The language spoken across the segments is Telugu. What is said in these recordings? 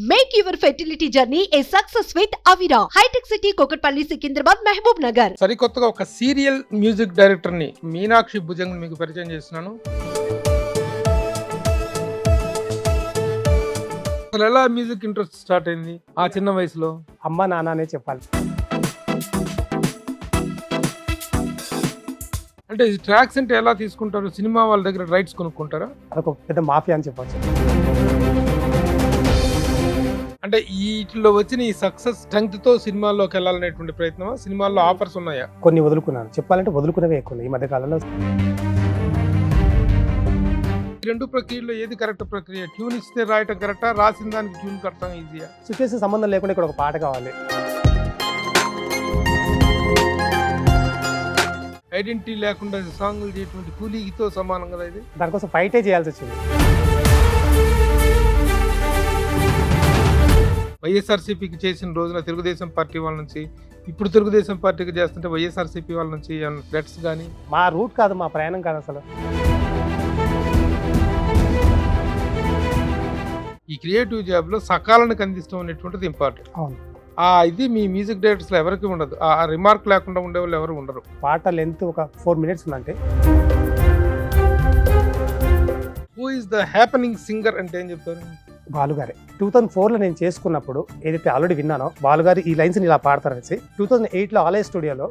Make your fertility journey a success with Avira. High-tech city, Kokatpalli, Secunderabad, Mehboob Nagar. సరికొత్తగా ఒక సీరియల్ మ్యూజిక్ డైరెక్టర్ ని మీనాక్షి భుజంగ్ మీకు పరిచయం చేస్తున్నాను. అసలు ఎలా మ్యూజిక్ ఇంట్రెస్ట్ స్టార్ట్ అయింది ఆ చిన్న వయసులో? అమ్మ నాన్న అనే చెప్పాలి. అంటే ట్రాక్స్ అంటే ఎలా తీసుకుంటారు? సినిమా వాళ్ళ దగ్గర రైట్స్ కొనుక్కుంటారా? అదొక పెద్ద మాఫియా అని చెప్పచ్చు. అంటే వీటిలో వచ్చిన ఈ సక్సెస్ స్ట్రెంగ్త్ తో సినిమాల్లోకి వెళ్ళాలనేటువంటి ప్రయత్నమా? సినిమాల్లో ఆఫర్స్ ఉన్నాయా? కొన్ని వదులుకున్నాను, చెప్పాలంటే వదులుకునేవే ఎక్కువ ఈ మధ్య కాలంలో. ఈ రెండు ప్రక్రియలో ఏది కరెక్ట్ ప్రక్రియ? ట్యూన్ ఇస్తే రాయటం కరెక్టా, రాసిన దానికి ట్యూన్ కట్టడం ఈజీయా? సిచ్యువేషన్ సంబంధం లేకుండా ఇక్కడ ఒక పాట కావాలి. ఐడెంటిటీ లేకుండా సాంగ్లు చేయటువంటి కూలీతో సమానం కదా ఇది. దానికోసం ఫైటే చేయాల్సి వచ్చింది. వైఎస్ఆర్సీపీకి చేసిన రోజున తెలుగుదేశం పార్టీ వాళ్ళ నుంచి, ఇప్పుడు తెలుగుదేశం పార్టీకి చేస్తుంటే వైఎస్ఆర్సీపీ వాళ్ళ నుంచి థ్రెట్స్ కానీ? మా రూట్ కాదు, మా ప్రయాణం కాదు అసలు. ఈ క్రియేటివ్ జాబ్లో సకాలానికి అందిస్తాం అనేటువంటిది ఇంపార్టెంట్. అవును. ఇది మీ మ్యూజిక్ డైరెక్టర్స్లో ఎవరికి ఉండదు. ఆ రిమార్క్ లేకుండా ఉండే వాళ్ళు ఎవరు ఉండరు. పాట లెంత్ ఒక 4 minutes ఉందంటే. Who is the happening singer అంటే ఏం చెప్తారు? బాలుగారే. 2004లో నేను చేసుకున్నప్పుడు ఏదైతే ఆల్రెడీ విన్నానో, బాలుగారు ఈ లైన్స్ ఇలా పాడతారనేసి 2008లో ఆలయ స్టూడియోలో.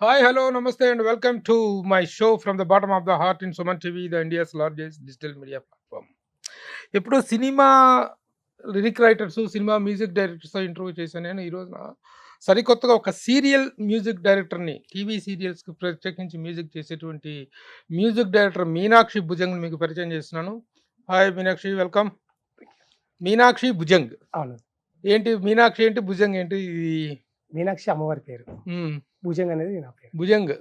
హాయ్, హలో, నమస్తే and welcome to my show from the bottom of the heart in Suman TV, the India's largest digital media platform. ఎప్పుడు cinema lyric writers, cinema music డైరెక్టర్స్తో ఇంటర్వ్యూ చేశాను నేను. ఈ రోజున సరికొత్తగా ఒక సీరియల్ మ్యూజిక్ డైరెక్టర్ని, టీవీ సీరియల్స్కి ప్రత్యేకించి మ్యూజిక్ చేసేటువంటి మ్యూజిక్ డైరెక్టర్ మీనాక్షి భుజంగ్ మీకు పరిచయం చేస్తున్నాను. Hi Meenakshi, welcome. మీనాక్షి భుజంగ్. అవును. ఏంటి మీనాక్షి ఏంటి, భుజంగ్ ఏంటి? మీనాక్షి అమ్మవారి పేరు, భుజంగ్ అనేది నా పేరు. భుజంగ్.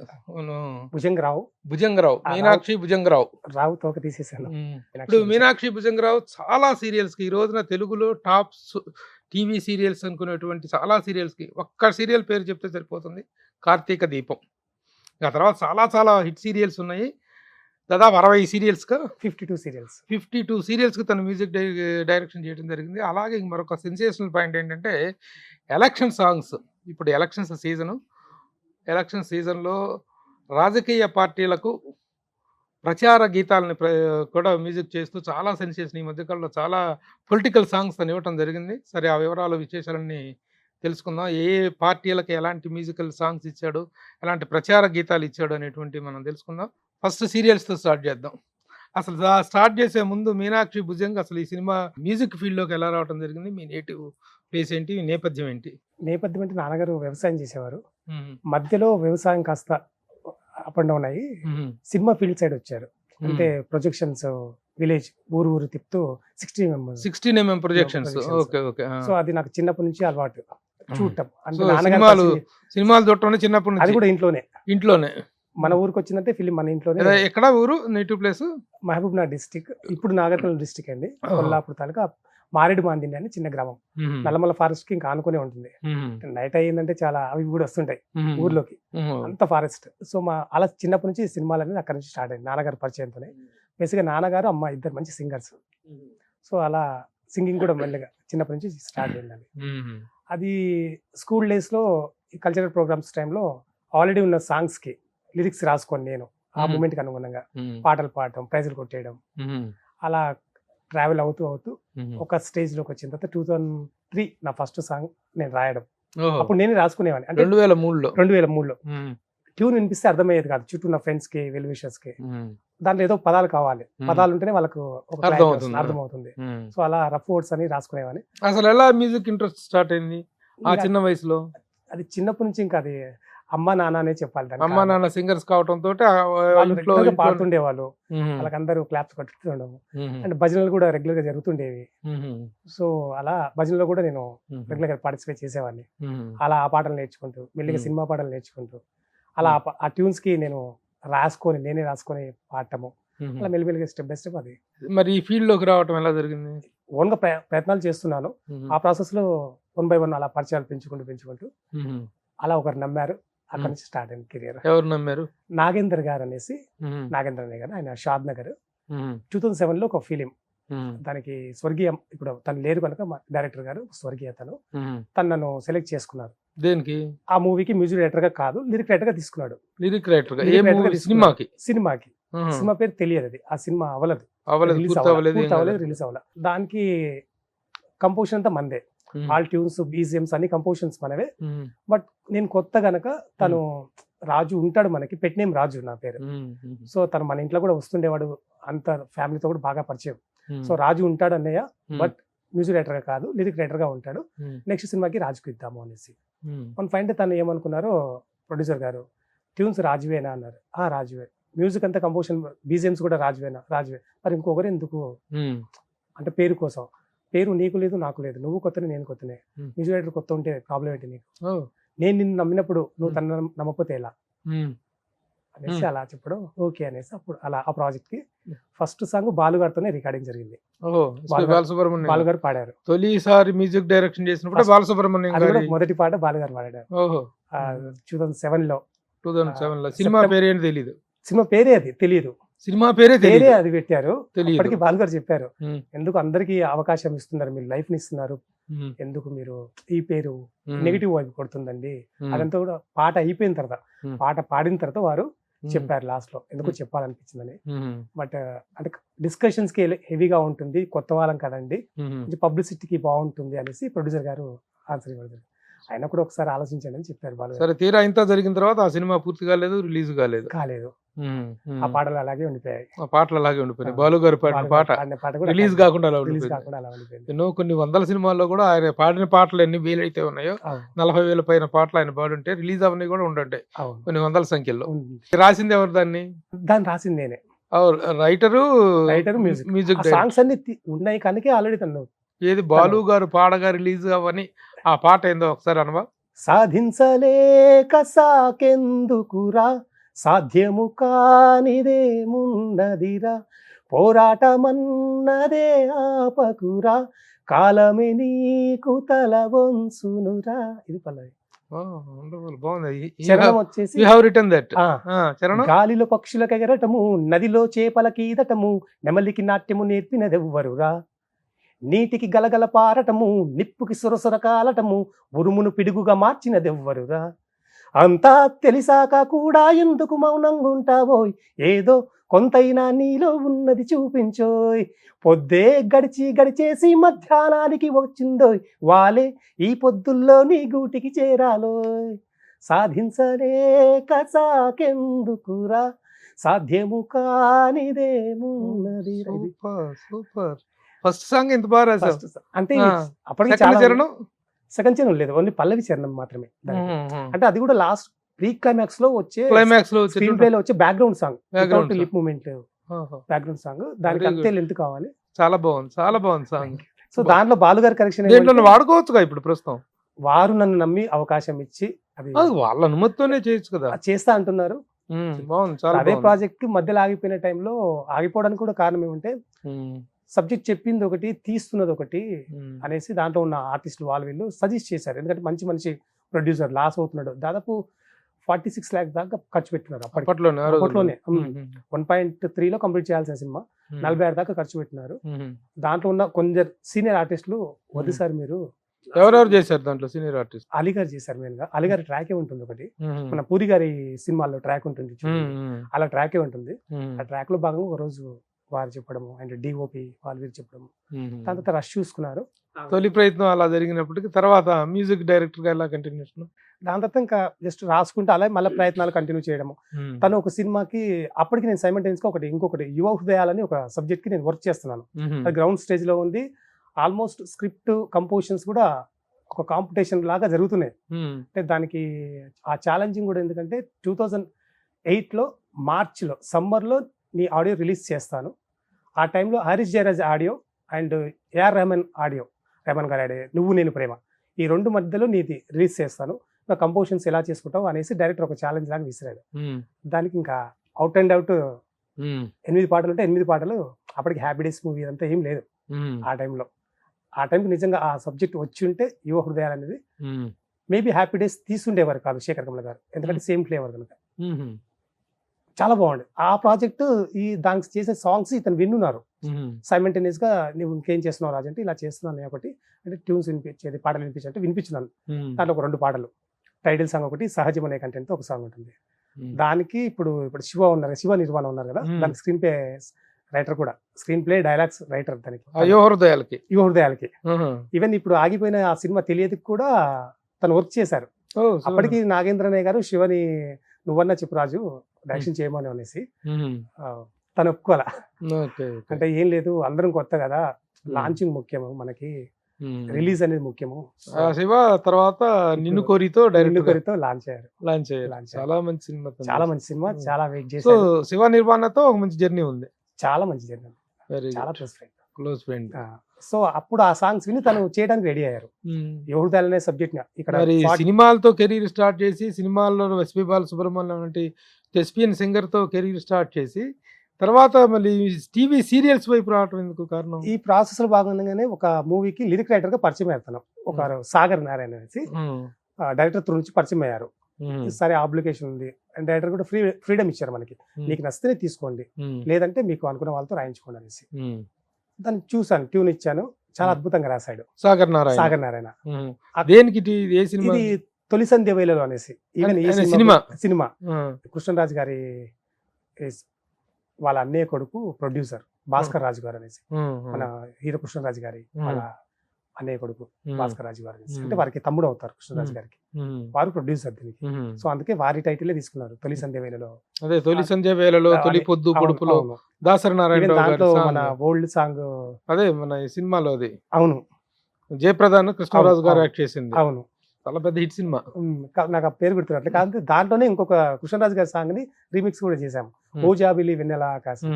భుజంగరావు. మీనాక్షి భుజంగరావు. రావు తోక తీసేసాను. ఇప్పుడు మీనాక్షి భుజంగరావు చాలా సీరియల్స్కి, ఈ రోజున తెలుగులో టాప్ టీవీ సీరియల్స్ అనుకునేటువంటి చాలా సీరియల్స్కి ఒక్క సీరియల్ పేరు చెప్తే సరిపోతుంది, కార్తీక దీపం. ఆ తర్వాత చాలా చాలా హిట్ సీరియల్స్ ఉన్నాయి. దాదాపు 60 సీరియల్స్గా 52 సీరియల్స్కి తన మ్యూజిక్ డైరెక్షన్ చేయడం జరిగింది. అలాగే మరొక సెన్సేషనల్ పాయింట్ ఏంటంటే ఎలక్షన్ సాంగ్స్. ఇప్పుడు ఎలక్షన్ సీజన్లో రాజకీయ పార్టీలకు ప్రచార గీతాలని కూడా మ్యూజిక్ చేస్తూ చాలా సెన్సేషన్ ఈ మధ్యకాలంలో చాలా పొలిటికల్ సాంగ్స్ అని ఇవ్వటం జరిగింది. సరే, ఆ వివరాలు విశేషాలన్నీ తెలుసుకుందాం. ఏ పార్టీలకు ఎలాంటి మ్యూజికల్ సాంగ్స్ ఇచ్చాడు, ఎలాంటి ప్రచార గీతాలు ఇచ్చాడు అనేటువంటి మనం తెలుసుకుందాం. ఫస్ట్ సీరియల్స్తో స్టార్ట్ చేద్దాం. అసలు స్టార్ట్ చేసే ముందు మీనాక్షి భుజంగ్ అసలు ఈ సినిమా మ్యూజిక్ ఫీల్డ్లోకి ఎలా రావడం జరిగింది? మీ నేటివ్ ప్లేస్ ఏంటి, నేపథ్యం ఏంటి? నేపథ్యం అంటే నాన్నగారు వ్యవసాయం చేసేవారు. మధ్యలో వ్యవసాయం కాస్త అప్ అండ్ డౌన్ అయ్యి సినిమా ఫీల్డ్ సైడ్ వచ్చారు. అంటే ప్రొజెక్షన్స్, విలేజ్ ఊరు తిప్పుతూ 16mm ప్రొజెక్షన్స్. సో అది నాకు చిన్నప్పటి నుంచి అలవాటు చూడటం. అంటే సినిమాలు చూడటం చిన్నప్పటి నుంచి. అది కూడా ఇంట్లోనే. మన ఊరికి వచ్చిందంటే ఫిలిం మన ఇంట్లోనే. ఎక్కడ ఊరు, native place? Mahbub Nagar district, ఇప్పుడు నాగర్కర్నూలు డిస్టిక్ అండి. కొల్లాపూర్ తాలూకా మారేడు మాందిండి అని చిన్న గ్రామం. నల్లమల ఫారెస్ట్ కి ఇంకా ఆనుకునే ఉంటుంది. నైట్ అయ్యిందంటే చాలా అవి కూడా వస్తుంటాయి ఊర్లోకి, అంత ఫారెస్ట్. సో అలా చిన్నప్పటి నుంచి సినిమాలు అనేది అక్కడ నుంచి స్టార్ట్ అయింది నాన్నగారు పరిచయంతోనే. బేసిక్గా నాన్నగారు అమ్మ ఇద్దరు మంచి సింగర్స్. సో అలా సింగింగ్ కూడా మెల్లగా చిన్నప్పటి నుంచి స్టార్ట్ అయిందండి. అది స్కూల్ డేస్ లో కల్చరల్ ప్రోగ్రామ్స్ టైంలో ఆల్రెడీ ఉన్న సాంగ్స్ కి లిరిక్స్ రాసుకొని నేను ఆ మూమెంట్ కి అనుగుణంగా పాటలు పాడటం, ప్రైజులు కొట్టేయడం, అలా ట్రావెల్ అవుతూ ఒక స్టేజ్ లోకి వచ్చిన తర్వాత 2003 నా ఫస్ట్ సాంగ్ నేను రాయడం. అప్పుడు నేనే రాసుకునేవాడిని. అంటే 2003లో ట్యూన్ వినిపిస్తే అర్థమయ్యేది కాదు చుట్టూ నా ఫ్రెండ్స్ కి, వెల్ విషర్స్ కి. దాంట్లో ఏదో పదాలు కావాలి, పదాలు ఉంటేనే వాళ్ళకు అర్థమవుతుంది. సో అలా రఫ్ వర్డ్స్ అని రాసుకునేవాడిని. అసలు ఎలా మ్యూజిక్ ఇంట్రెస్ట్ స్టార్ట్ అయింది ఆ చిన్న వయసులో? అది చిన్నప్పటి నుంచి ఇంకా అది అమ్మ నాన్న అనే చెప్పాలి. అమ్మ నాన్న సింగర్స్ కావడంతో పాడుతుండేవాళ్ళు, వాళ్ళకందరూ క్లాప్స్ కట్టుతుండవు. అండ్ భజనలు కూడా రెగ్యులర్ గా జరుగుతుండేవి. సో అలా భజనలో కూడా నేను రెగ్యులర్ గా పార్టిసిపేట్ చేసేవాడిని. అలా ఆ పాటలు నేర్చుకుంటూ, మెల్లిగా సినిమా పాటలు నేర్చుకుంటూ, అలా ఆ ట్యూన్స్ కి నేను నేనే రాసుకొని పాడటము, అలా మెల్లిమెల్లిగా స్టెప్ బై స్టెప్. అది మరి ఈ ఫీల్డ్ లోకి రావటం ఎలా జరిగింది? ఓన్ గా ప్రయత్నాలు చేస్తున్నాను. ఆ ప్రాసెస్ లో 1 by 1 అలా పరిచయాలు పెంచుకుంటూ అలా ఒకరు నమ్మారు. అక్కడ నుంచి స్టార్ట్ అయింది కెరియర్. ఎవరు నమ్మారు? నాగేందర్ గారు అనేసి, నాగేంద్ర అనే గారు, ఆయన షాద్ నగర్. 2007లో ఒక ఫిలిం, దానికి స్వర్గీయ, ఇప్పుడు తను లేరు కనుక మా డైరెక్టర్ గారు స్వర్గీయ తను నన్ను సెలెక్ట్ చేసుకున్నారు. దేనికి? ఆ మూవీకి మ్యూజిక్ డైరెక్టర్ గా కాదు, లిరిక్ రైటర్ గా తీసుకున్నాడు. లిరిక్ రైటర్ గా? లిరిక్ ఏ రైటర్ గా మూవీ? తీసుకున్నాడు. సినిమాకి? సినిమా పేరు తెలియదు, అది ఆ సినిమా అవ్వలేదు, రిలీజ్ రిలీజ్ అవ్వలేదు. దానికి కంపోజిషన్ అంతా మందే, ఆల్ ట్యూన్స్ బీజిఎమ్స్ అన్ని కంపోజిషన్స్ మనవే. బట్ నేను కొత్త గనక తను రాజు ఉంటాడు, మనకి పెట్ నేమ్ రాజు నా పేరు. సో తను మన ఇంట్లో కూడా వస్తుండేవాడు, అంత ఫ్యామిలీతో కూడా బాగా పరిచయం. సో రాజు ఉంటాడు అన్నయ్య, బట్ మ్యూజిక్ డైరెక్టర్ గా కాదు, లిరిక్ రైటర్ గా ఉంటాడు. నెక్స్ట్ సినిమాకి రాజుకు ఇద్దాము అనేసి. వన్ ఫైన్ డే తను ఏమనుకున్నారో, ప్రొడ్యూసర్ గారు ట్యూన్స్ రాజువేనా అన్నారు. ఆ రాజువే. మ్యూజిక్ అంతా కంపోజిషన్ బీజిఎమ్స్ కూడా రాజువేనా? రాజువే. మరి ఇంకొకరు ఎందుకు అంటే పేరు కోసం. పేరు నీకు లేదు నాకు లేదు, నువ్వు కొత్తనే నేను కొత్తనే, మ్యూజిక్ డైరెక్టర్ కొత్త ఉంటే ప్రాబ్లం ఏంటి నీకు? నేను నిన్ను నమ్మినప్పుడు నువ్వు తన నమ్మకపోతే ఎలా అనేసి అలా చెప్పడం ఓకే అనేసి అప్పుడు అలా ఆ ప్రాజెక్ట్ కి ఫస్ట్ సాంగ్ బాలుగారితోనే రికార్డింగ్ జరిగింది. బాలుగారు పాడారు. తొలిసారి మ్యూజిక్ డైరెక్షన్ చేసినప్పుడు బాలసుబ్రహ్మణ్యం గారు మొదటి పాట బాలుగారు పాడారు. 2007 లో. సినిమా పేరేంటి తెలీదు, సినిమా పేరే అది తెలియదు, సినిమా పేరే అది పెట్టారు. అప్పటికి బాలుగారు చెప్పారు, ఎందుకు అందరికి అవకాశం ఇస్తున్నారు, మీరు లైఫ్ ని ఇస్తున్నారు, ఎందుకు మీరు ఈ పేరు నెగిటివ్ వైపు కొడుతుందండి. అదంతా కూడా పాట అయిపోయిన తర్వాత, పాట పాడిన తర్వాత వారు చెప్పారు లాస్ట్ లో, ఎందుకు చెప్పాలనిపించిందని. బట్ అంటే డిస్కషన్స్ కి హెవీగా ఉంటుంది, కొత్త వాళ్ళం కదండి, పబ్లిసిటీకి బాగుంటుంది అనేసి ప్రొడ్యూసర్ గారు ఆన్సర్ ఇవ్వడం. ఆయన కూడా ఒకసారి ఆలోచించండి అని చెప్పారు బాలు. సరే, తీరా ఇంత జరిగిన తర్వాత ఆ సినిమా పూర్తి కాలేదు, రిలీజ్ కాలేదు. ఆ పాటలు అలాగే ఉండిపోయాయి. ఆ పాటలు అలాగే ఉండిపోయాయి. బాలు గారు పాడిన పాట రిలీజ్ కాకుండా అలా ఉండిపోయింది. ఎన్నో కొన్ని వందల సినిమాల్లో కూడా ఆయన పాడిన పాటలు ఎన్ని వేలు అయితే ఉన్నాయో, 40,000 పైన పాటలు ఆయన పాడుంటే రిలీజ్ అవన్నీ కూడా ఉండంటాయి కొన్ని వందల సంఖ్యలో. రాసింది ఎవరు దాన్ని? దాన్ని రాసింది నేనే. రైటరు మ్యూజిక్ సాంగ్స్ అన్ని ఉన్నాయి కనుక ఆల్రెడీ తను. ఏది బాలు గారు పాడగా రిలీజ్ అవని ఆ పాట ఏందో ఒకసారి అనవా? సాధించలేక సాకెందుకురా, సాధ్యము కానిదేమున్నదిరా, పోరాటమన్నదే ఆపకురా, కాలమే నీకు తల వంచునురా. ఇది పల్లవి. చరణం వచ్చేసి గాలిలో పక్షులకు ఎగరటము, నదిలో చేపలకి ఈదటము, నెమలికి నాట్యము నేర్పినదెవ్వరురా, నీటికి గలగల పారటము, నిప్పుకి సురసుర కాలటము, ఉరుమును పిడుగుగా మార్చినదెవ్వరురా, అంతా తెలిసాక కూడా ఎందుకు మౌనంగా ఉంటావోయ్, ఏదో కొంతైనా నీలో ఉన్నది చూపించోయ్, పొద్దే గడిచేసి మధ్యాహ్నానికి వచ్చిందోయ్, వాలే ఈ పొద్దుల్లో నీ గూటికి చేరాలోయ్, సాధించలేక సాకెందుకురా, సాధ్యము కానిదేమున్నది. సూపర్. ఫస్ట్ సాంగ్ ఎంత బాగా రాశారు. అంటే అప్పటికి సెకండ్ చరణం లేదు, ఓన్లీ పల్లవి చరణం మాత్రమే. అంటే అది కూడా లాస్ట్ ప్రీ క్లైమాక్స్ లో వచ్చే స్క్రీన్ ప్లే లో వచ్చే background song, lip movement background song. దానికి అంతే లెంత్ కావాలి. చాలా బాగుంది సాంగ్. సో దాంట్లో బాలుగారి కరెక్షన్ వాడుకోవచ్చు ఇప్పుడు ప్రస్తుతం. వారు నన్ను నమ్మి అవకాశం ఇచ్చి, అది వాళ్ళ అనుమతితోనే చేయొచ్చు కదా, చేస్తా అంటున్నారు. అదే ప్రాజెక్ట్ కి మధ్యలో ఆగిపోయిన టైంలో, ఆగిపోవడానికి కూడా కారణం ఏమంటే సబ్జెక్ట్ చెప్పింది ఒకటి, తీస్తున్నది ఒకటి అనేసి దాంట్లో ఉన్న ఆర్టిస్టులు వీళ్ళు సజెస్ట్ చేశారు. ఎందుకంటే మంచి ప్రొడ్యూసర్ లాస్ అవుతున్నాడు, దాదాపు 46 lakhs దాకా ఖర్చు పెట్టినారు అప్పట్లోనే. 1.3 లో కంప్లీట్ చేయాల్సిన సినిమా 46 దాకా ఖర్చు పెట్టినారు. దాంట్లో ఉన్న కొందరు సీనియర్ ఆర్టిస్టులు, వద్దు సార్ మీరు. ఎవరెవరు చేశారు దాంట్లో సీనియర్ ఆర్టిస్ట్? అలీగారు చేశారు మెయిన్ గా. అలీగారి ట్రాకే ఉంటుంది ఒకటి, మన పూరి గారి సినిమాల్లో ట్రాక్ ఉంటుంది, అలా ట్రాకే ఉంటుంది. ఆ ట్రాక్ లో భాగంగా ఒక రోజు వారు చెప్పడము, అండ్ డిఓపి వాళ్ళు చెప్పడము, దాని తర్వాత రష్ చూసుకున్నారు. తొలి ప్రయత్నం అలా జరిగినప్పటికీ తర్వాత మ్యూజిక్ డైరెక్టర్ గా ఎలా కంటిన్యూషన్? దాని తర్వాత ఇంకా జస్ట్ రాసుకుంటే అలా మళ్ళీ ప్రయత్నాలు కంటిన్యూ చేయడము. తను ఒక సినిమాకి అప్పటికి నేను సైమల్టేనియస్ గా ఇంకొకటి యువ హృదయాలని ఒక సబ్జెక్ట్ కి నేను వర్క్ చేస్తున్నాను. అది గ్రౌండ్ స్టేజ్ లో ఉంది. ఆల్మోస్ట్ స్క్రిప్ట్ కంపోజిషన్స్ కూడా ఒక కాంపిటీషన్ లాగా జరుగుతున్నాయి. అంటే దానికి ఆ ఛాలెంజింగ్ కూడా ఎందుకంటే 2008 లో మార్చిలో సమ్మర్లో నీ ఆడియో రిలీజ్ చేస్తాను. ఆ టైంలో Harris Jayaraj audio and AR Rahman audio, Rahman గారి ఆడియో నువ్వు నేను ప్రేమ, ఈ రెండు మధ్యలో నీది రిలీజ్ చేస్తాను, నా కంపోజిషన్స్ ఎలా చేసుకుంటావు అనేసి డైరెక్టర్ ఒక ఛాలెంజ్ లాగా విసిరాడు. దానికి ఇంకా అవుట్ అండ్ అవుట్ 8 పాటలు ఉంటే 8 పాటలు. అప్పటికి హ్యాపీ డేస్ మూవీ అంతా ఏం లేదు ఆ టైంలో. ఆ టైంకి నిజంగా ఆ సబ్జెక్ట్ వచ్చి ఉంటే యువ హృదయాలు అనేది మేబీ హ్యాపీ డేస్ తీసుండేవారు కాదు శేఖర్ కమల గారు, ఎందుకంటే సేమ్ ఫ్లేవర్ కనుక. చాలా బాగుంది ఆ ప్రాజెక్ట్. దానికి చేసే సాంగ్స్ ఇతను విన్నున్నారు సైమల్టేనియస్ గా. నువ్వు ఇంకేం చేస్తున్నావు రాజు అంటే ఇలా చేస్తున్నాను నేను ఒకటి అంటే ట్యూన్స్ వినిపించేది, పాటలు వినిపించంటే వినిపించినాను. దాంట్లో ఒక 2 పాటలు, టైటిల్ సాంగ్ ఒకటి, సహజం అనే కంటెంట్ తో ఒక సాంగ్ ఉంటుంది. దానికి ఇప్పుడు శివ ఉన్నారు, శివ నిర్మాణ ఉన్నారు కదా, దానికి స్క్రీన్ ప్లే రైటర్ కూడా, స్క్రీన్ ప్లే డైలాగ్స్ రైటర్ దానికి, యువ హృదయాలకి. ఈవెన్ ఇప్పుడు ఆగిపోయిన ఆ సినిమా తెలియదు కూడా తను వర్క్ చేశారు. అప్పటికి నాగేంద్రనయ్య గారు శివని నువ్వన్నా చెప్పు రాజు డైరెక్షన్ చేయమని అనేసి తను ఒప్పుకోవాలా. అంటే ఏం లేదు, అందరం కొత్త కదా, లాంచింగ్ ముఖ్యము మనకి, రిలీజ్ అనేది ముఖ్యము. శివ తర్వాత నిన్ను కోరితో లాంచ్ అయ్యారు. చాలా మంచి సినిమా, చాలా మంచి సినిమా, చాలా వెయిట్ చేశారు. శివ నిర్మాణతో ఒక మంచి జర్నీ ఉంది, చాలా మంచి జర్నీ, చాలా క్లోజ్ ఫ్రెండ్. సో అప్పుడు ఆ సాంగ్స్ విని తను చేయడానికి రెడీ అయ్యారు. యువహృదయాలు అనే సబ్జెక్ట్ ఇక్కడ సినిమాలతో కెరీర్ స్టార్ట్ చేసి, సినిమాల్లో ఎస్పి బాలసుబ్రహ్మణ్యం వంటి థెస్పియన్ సింగర్ తో కెరీర్ స్టార్ట్ చేసి, తర్వాత మళ్ళీ టీవీ సీరియల్స్ వైపు రావడం ఎందుకు కారణం? ఈ ప్రాసెస్ లో భాగంగానే ఒక మూవీకి లిరిక్ రైటర్ గా పరిచయం అవుతాను. ఒక సాగర్ నారాయణ అనేసి డైరెక్టర్ త్రూ నుంచి పరిచయం అయ్యారు. సరే అప్లికేషన్ ఉంది, డైరెక్టర్ కూడా ఫ్రీడమ్ ఇచ్చారు మనకి, మీకు నచ్చితే తీసుకోండి, లేదంటే మీకు అనుకున్న వాళ్ళతో రాయించుకోండి అనేసి. దాన్ని చూసాను, ట్యూన్ ఇచ్చాను, చాలా అద్భుతంగా రాశాడు సాగర్ నారాయణ. దేనికి ఇది తొలి సంధ్య వేళలో అనేసి. ఈవెన్ ఈ సినిమా కృష్ణరాజు గారి వాళ్ళ అన్నయ్య కొడుకు ప్రొడ్యూసర్ భాస్కర్ రాజు గారు అనేసి, మన హీరో కృష్ణరాజు గారి వాళ్ళ అన్నయ్య కొడుకు భాస్కర్ రాజు గారు అనేసి, అంటే వారికి తమ్ముడు అవుతారు కృష్ణరాజు గారికి, వారు ప్రొడ్యూసర్ దీనికి. సో అందుకే వారి టైటిల్ తీసుకున్నారు, తొలి సంధ్య వేళలో. అదే తొలి సంధ్య వేళలో, తొలి పొద్దు పొడుపులో, దాసరి నారాయణ దాంట్లో మన ఓల్డ్ సాంగ్, అదే మన సినిమాలో అది. అవును, జయప్రదాన్ కృష్ణరాజు గారు యాక్ట్ చేసింది. అవును, చాలా పెద్ద హిట్ సినిమా. నాకు ఆ పేరు గుర్తున్నట్లే, కానీ దాంట్లోనే ఇంకొక కృష్ణరాజు గారి సాంగ్ ని రీమిక్స్ కూడా చేశాము, ఓ జాబిలి వెన్నెల ఆకాశం.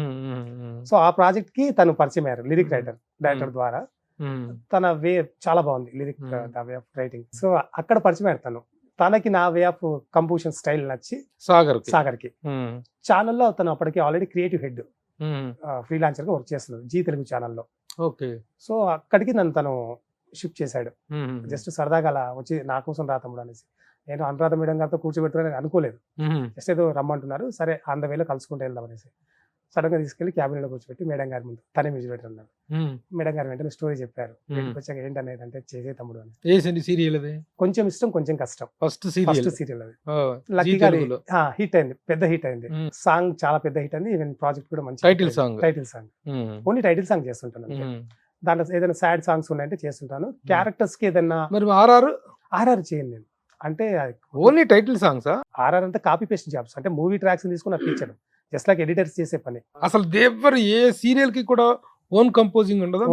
సో ఆ ప్రాజెక్ట్ కి తను పరిచయం అయ్యారు లిరిక్ డైరెక్టర్ ద్వారా. తన వే చాలా బాగుంది, lyric way of writing. So అక్కడ పరిచయం అయ్యారు తను. తనకి నా వే ఆఫ్ కంపోజిషన్ స్టైల్ నచ్చి సాగర్ కి ఛానల్లో తను అప్పటికి ఆల్రెడీ క్రియేటివ్ హెడ్ ఫ్రీలాన్సర్ గా వర్క్ చేస్తున్నారు జీ తెలుగు ఛానల్లో. సో అక్కడికి నన్ను తను షిఫ్ట్ చేశాడు. జస్ట్ సరదాగా అలా వచ్చి నా కోసం రా తమ్ముడు అనేసి. నేను అనురాధ మేడం గారితో కూర్చోబెట్టుకుని అనుకోలేదు, జస్ట్ ఏదో రమ్మంటున్నారు, సరే అంద వేలో కలుసుకుంటూ వెళ్దాం అనేసి సడన్ గా తీసుకెళ్లి క్యాబినెట్ లో కూర్చోబెట్టి మేడం గారి ముందు తనే మ్యూజిక్ డైరెక్టర్ అన్నారు. మేడం గారు వెంటనే స్టోరీ చెప్పారు, వచ్చాక ఏంటనేది అంటే చేసే తమ్ముడు అని. సీరియల్ కొంచెం ఇష్టం కొంచెం కష్టం, ఫస్ట్ సీరియల్ అది. లక్కీగా హిట్ అయింది, పెద్ద హిట్ అయింది. సాంగ్ చాలా పెద్ద హిట్ అయింది. ఈవెన్ ప్రాజెక్ట్ కూడా మంచి title song only title song చేస్తుంటాను. దాంట్లో ఏదైనా సాడ్ సాంగ్స్ ఉన్నాయంటే చేస్తుంటాను. క్యారెక్టర్స్ కి ఏదైనా ఆర్ఆర్ చేయండి నేను, అంటే ఓన్లీ టైటిల్ సాంగ్స్. ఆర్ఆర్ అంటే కాపీ పేస్ట్ జాబ్స్, అంటే మూవీ ట్రాక్స్ తీసుకుని అప్పించడం, జస్ట్ లైక్ ఎడిటర్స్ చేసే పని. అసలు దేవర్ ఏ సీరియల్ కి కూడా ఓన్ కంపోజింగ్ ఉండదు.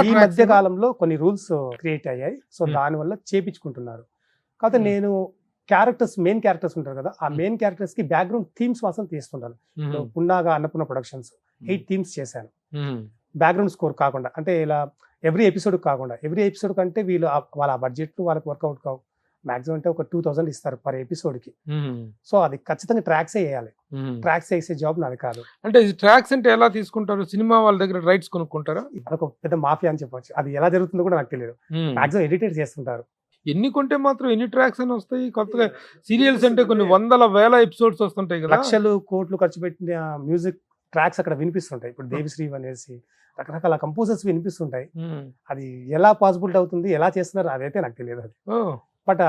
ఈ మధ్య కాలంలో కొన్ని రూల్స్ క్రియేట్ అయ్యాయి, సో దాని వల్ల చేపించుకుంటున్నారు. కాకపోతే నేను క్యారెక్టర్స్, మెయిన్ క్యారెక్టర్స్ ఉంటారు కదా, ఆ మెయిన్ క్యారెక్టర్స్ కి బ్యాక్గ్రౌండ్ థీమ్స్ మాత్రం తీస్తుంటాను. పున్నాగా అన్నపూర్ణ ప్రొడక్షన్స్ 8 థీమ్స్ చేశాను, బ్యాక్గ్రౌండ్ స్కోర్ కాకుండా. అంటే ఇలా ఎవ్రీ ఎపిసోడ్ కాకుండా, ఎవ్రీ ఎపిసోడ్ కంటే వీళ్ళు వాళ్ళ బడ్జెట్ వాళ్ళకి వర్కౌట్ కావు. మాక్సిమం అంటే ఒక 2000 ఇస్తారు పర్ ఎపిసోడ్ కి. సో అది ఖచ్చితంగా ట్రాక్స్ వేయాలి, ట్రాక్స్ వేసే జాబ్ నాది కాదు. అంటే ట్రాక్స్ అంటే ఎలా తీసుకుంటారు? సినిమా వాళ్ళ దగ్గర రైట్స్ కొనుక్కుంటారా? అదొక పెద్ద మాఫియా అని చెప్పొచ్చు. అది ఎలా జరుగుతుందో కూడా నాకు తెలియదు. మాక్సిమం ఎడిటెడ్ చేస్తుంటారు. ఎన్ని కొంటే మాత్రం ఎన్ని ట్రాక్స్ అని వస్తాయి? కొత్తగా సీరియల్స్ అంటే కొన్ని వందల వేల ఎపిసోడ్స్ వస్తుంటాయి కదా, లక్షలు కోట్లు ఖర్చు పెట్టిన మ్యూజిక్ ట్రాక్స్ అక్కడ వినిపిస్తుంటాయి. ఇప్పుడు దేవిశ్రీ అనేసి రకరకాల కంపోజర్స్ వినిపిస్తుంటాయి. అది ఎలా పాసిబుల్ అవుతుంది, ఎలా చేస్తున్నారు అదైతే నాకు తెలియదు. అది బట్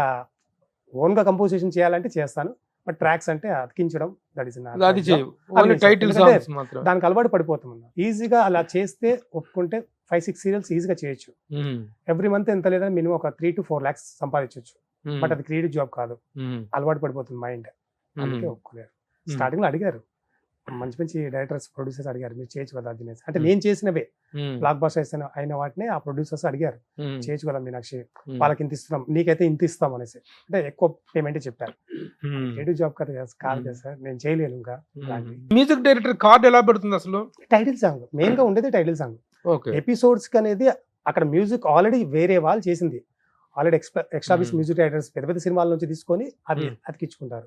ఓన్ గా కంపోజిషన్ చేయాలంటే చేస్తాను, బట్ ట్రాక్స్ అంటే అతికించడం దానికి అలవాటు పడిపోతాం. ఈజీగా అలా చేస్తే ఒప్పుకుంటే 5-6 సీరియల్స్ ఈజీగా చేయొచ్చు. ఎవ్రీ మంత్ ఎంత లేదని మినిమం ఒక 3 to 4 lakhs సంపాదించవచ్చు. బట్ అది క్రియేటివ్ జాబ్ కాదు, అలవాటు పడిపోతుంది మైండ్, అందుకే ఒప్పుకోలేరు. స్టార్టింగ్ లో అడిగారు మంచి మంచి డైరెక్టర్స్, ప్రొడ్యూసర్స్ అడిగారు, మీరు చేయొచ్చు కదా అది. అంటే నేను చేసినవే బ్లాక్ బస్టర్స్ అయిన వాటిని ఆ ప్రొడ్యూసర్స్ అడిగారు, చేయొచ్చు కదా మీనాక్షి, వాళ్ళకి ఇంత ఇస్తున్నాం, నీకైతే ఇంత ఇస్తాం అనేసి. అంటే ఎక్కువ పేమెంట్ చెప్పారు. క్రియేటివ్ జాబ్ కదా కాదు కదా సార్, నేను చేయలేను. ఇంకా మ్యూజిక్ డైరెక్టర్ కార్డ్ ఎలా పెడుతుంది అసలు? టైటిల్ సాంగ్ మెయిన్ గా ఉండేది, టైటిల్ సాంగ్. ఎపిసోడ్స్ కి అనేది అక్కడ మ్యూజిక్ ఆల్రెడీ వేరే వాళ్ళు చేసింది, ఆల్రెడీ ఎక్స్ట్రాబిస్ మ్యూజిక్ డైరెక్టర్స్ పెద్ద పెద్ద సినిమాల నుంచి తీసుకొని అది అతికించుకుంటారు.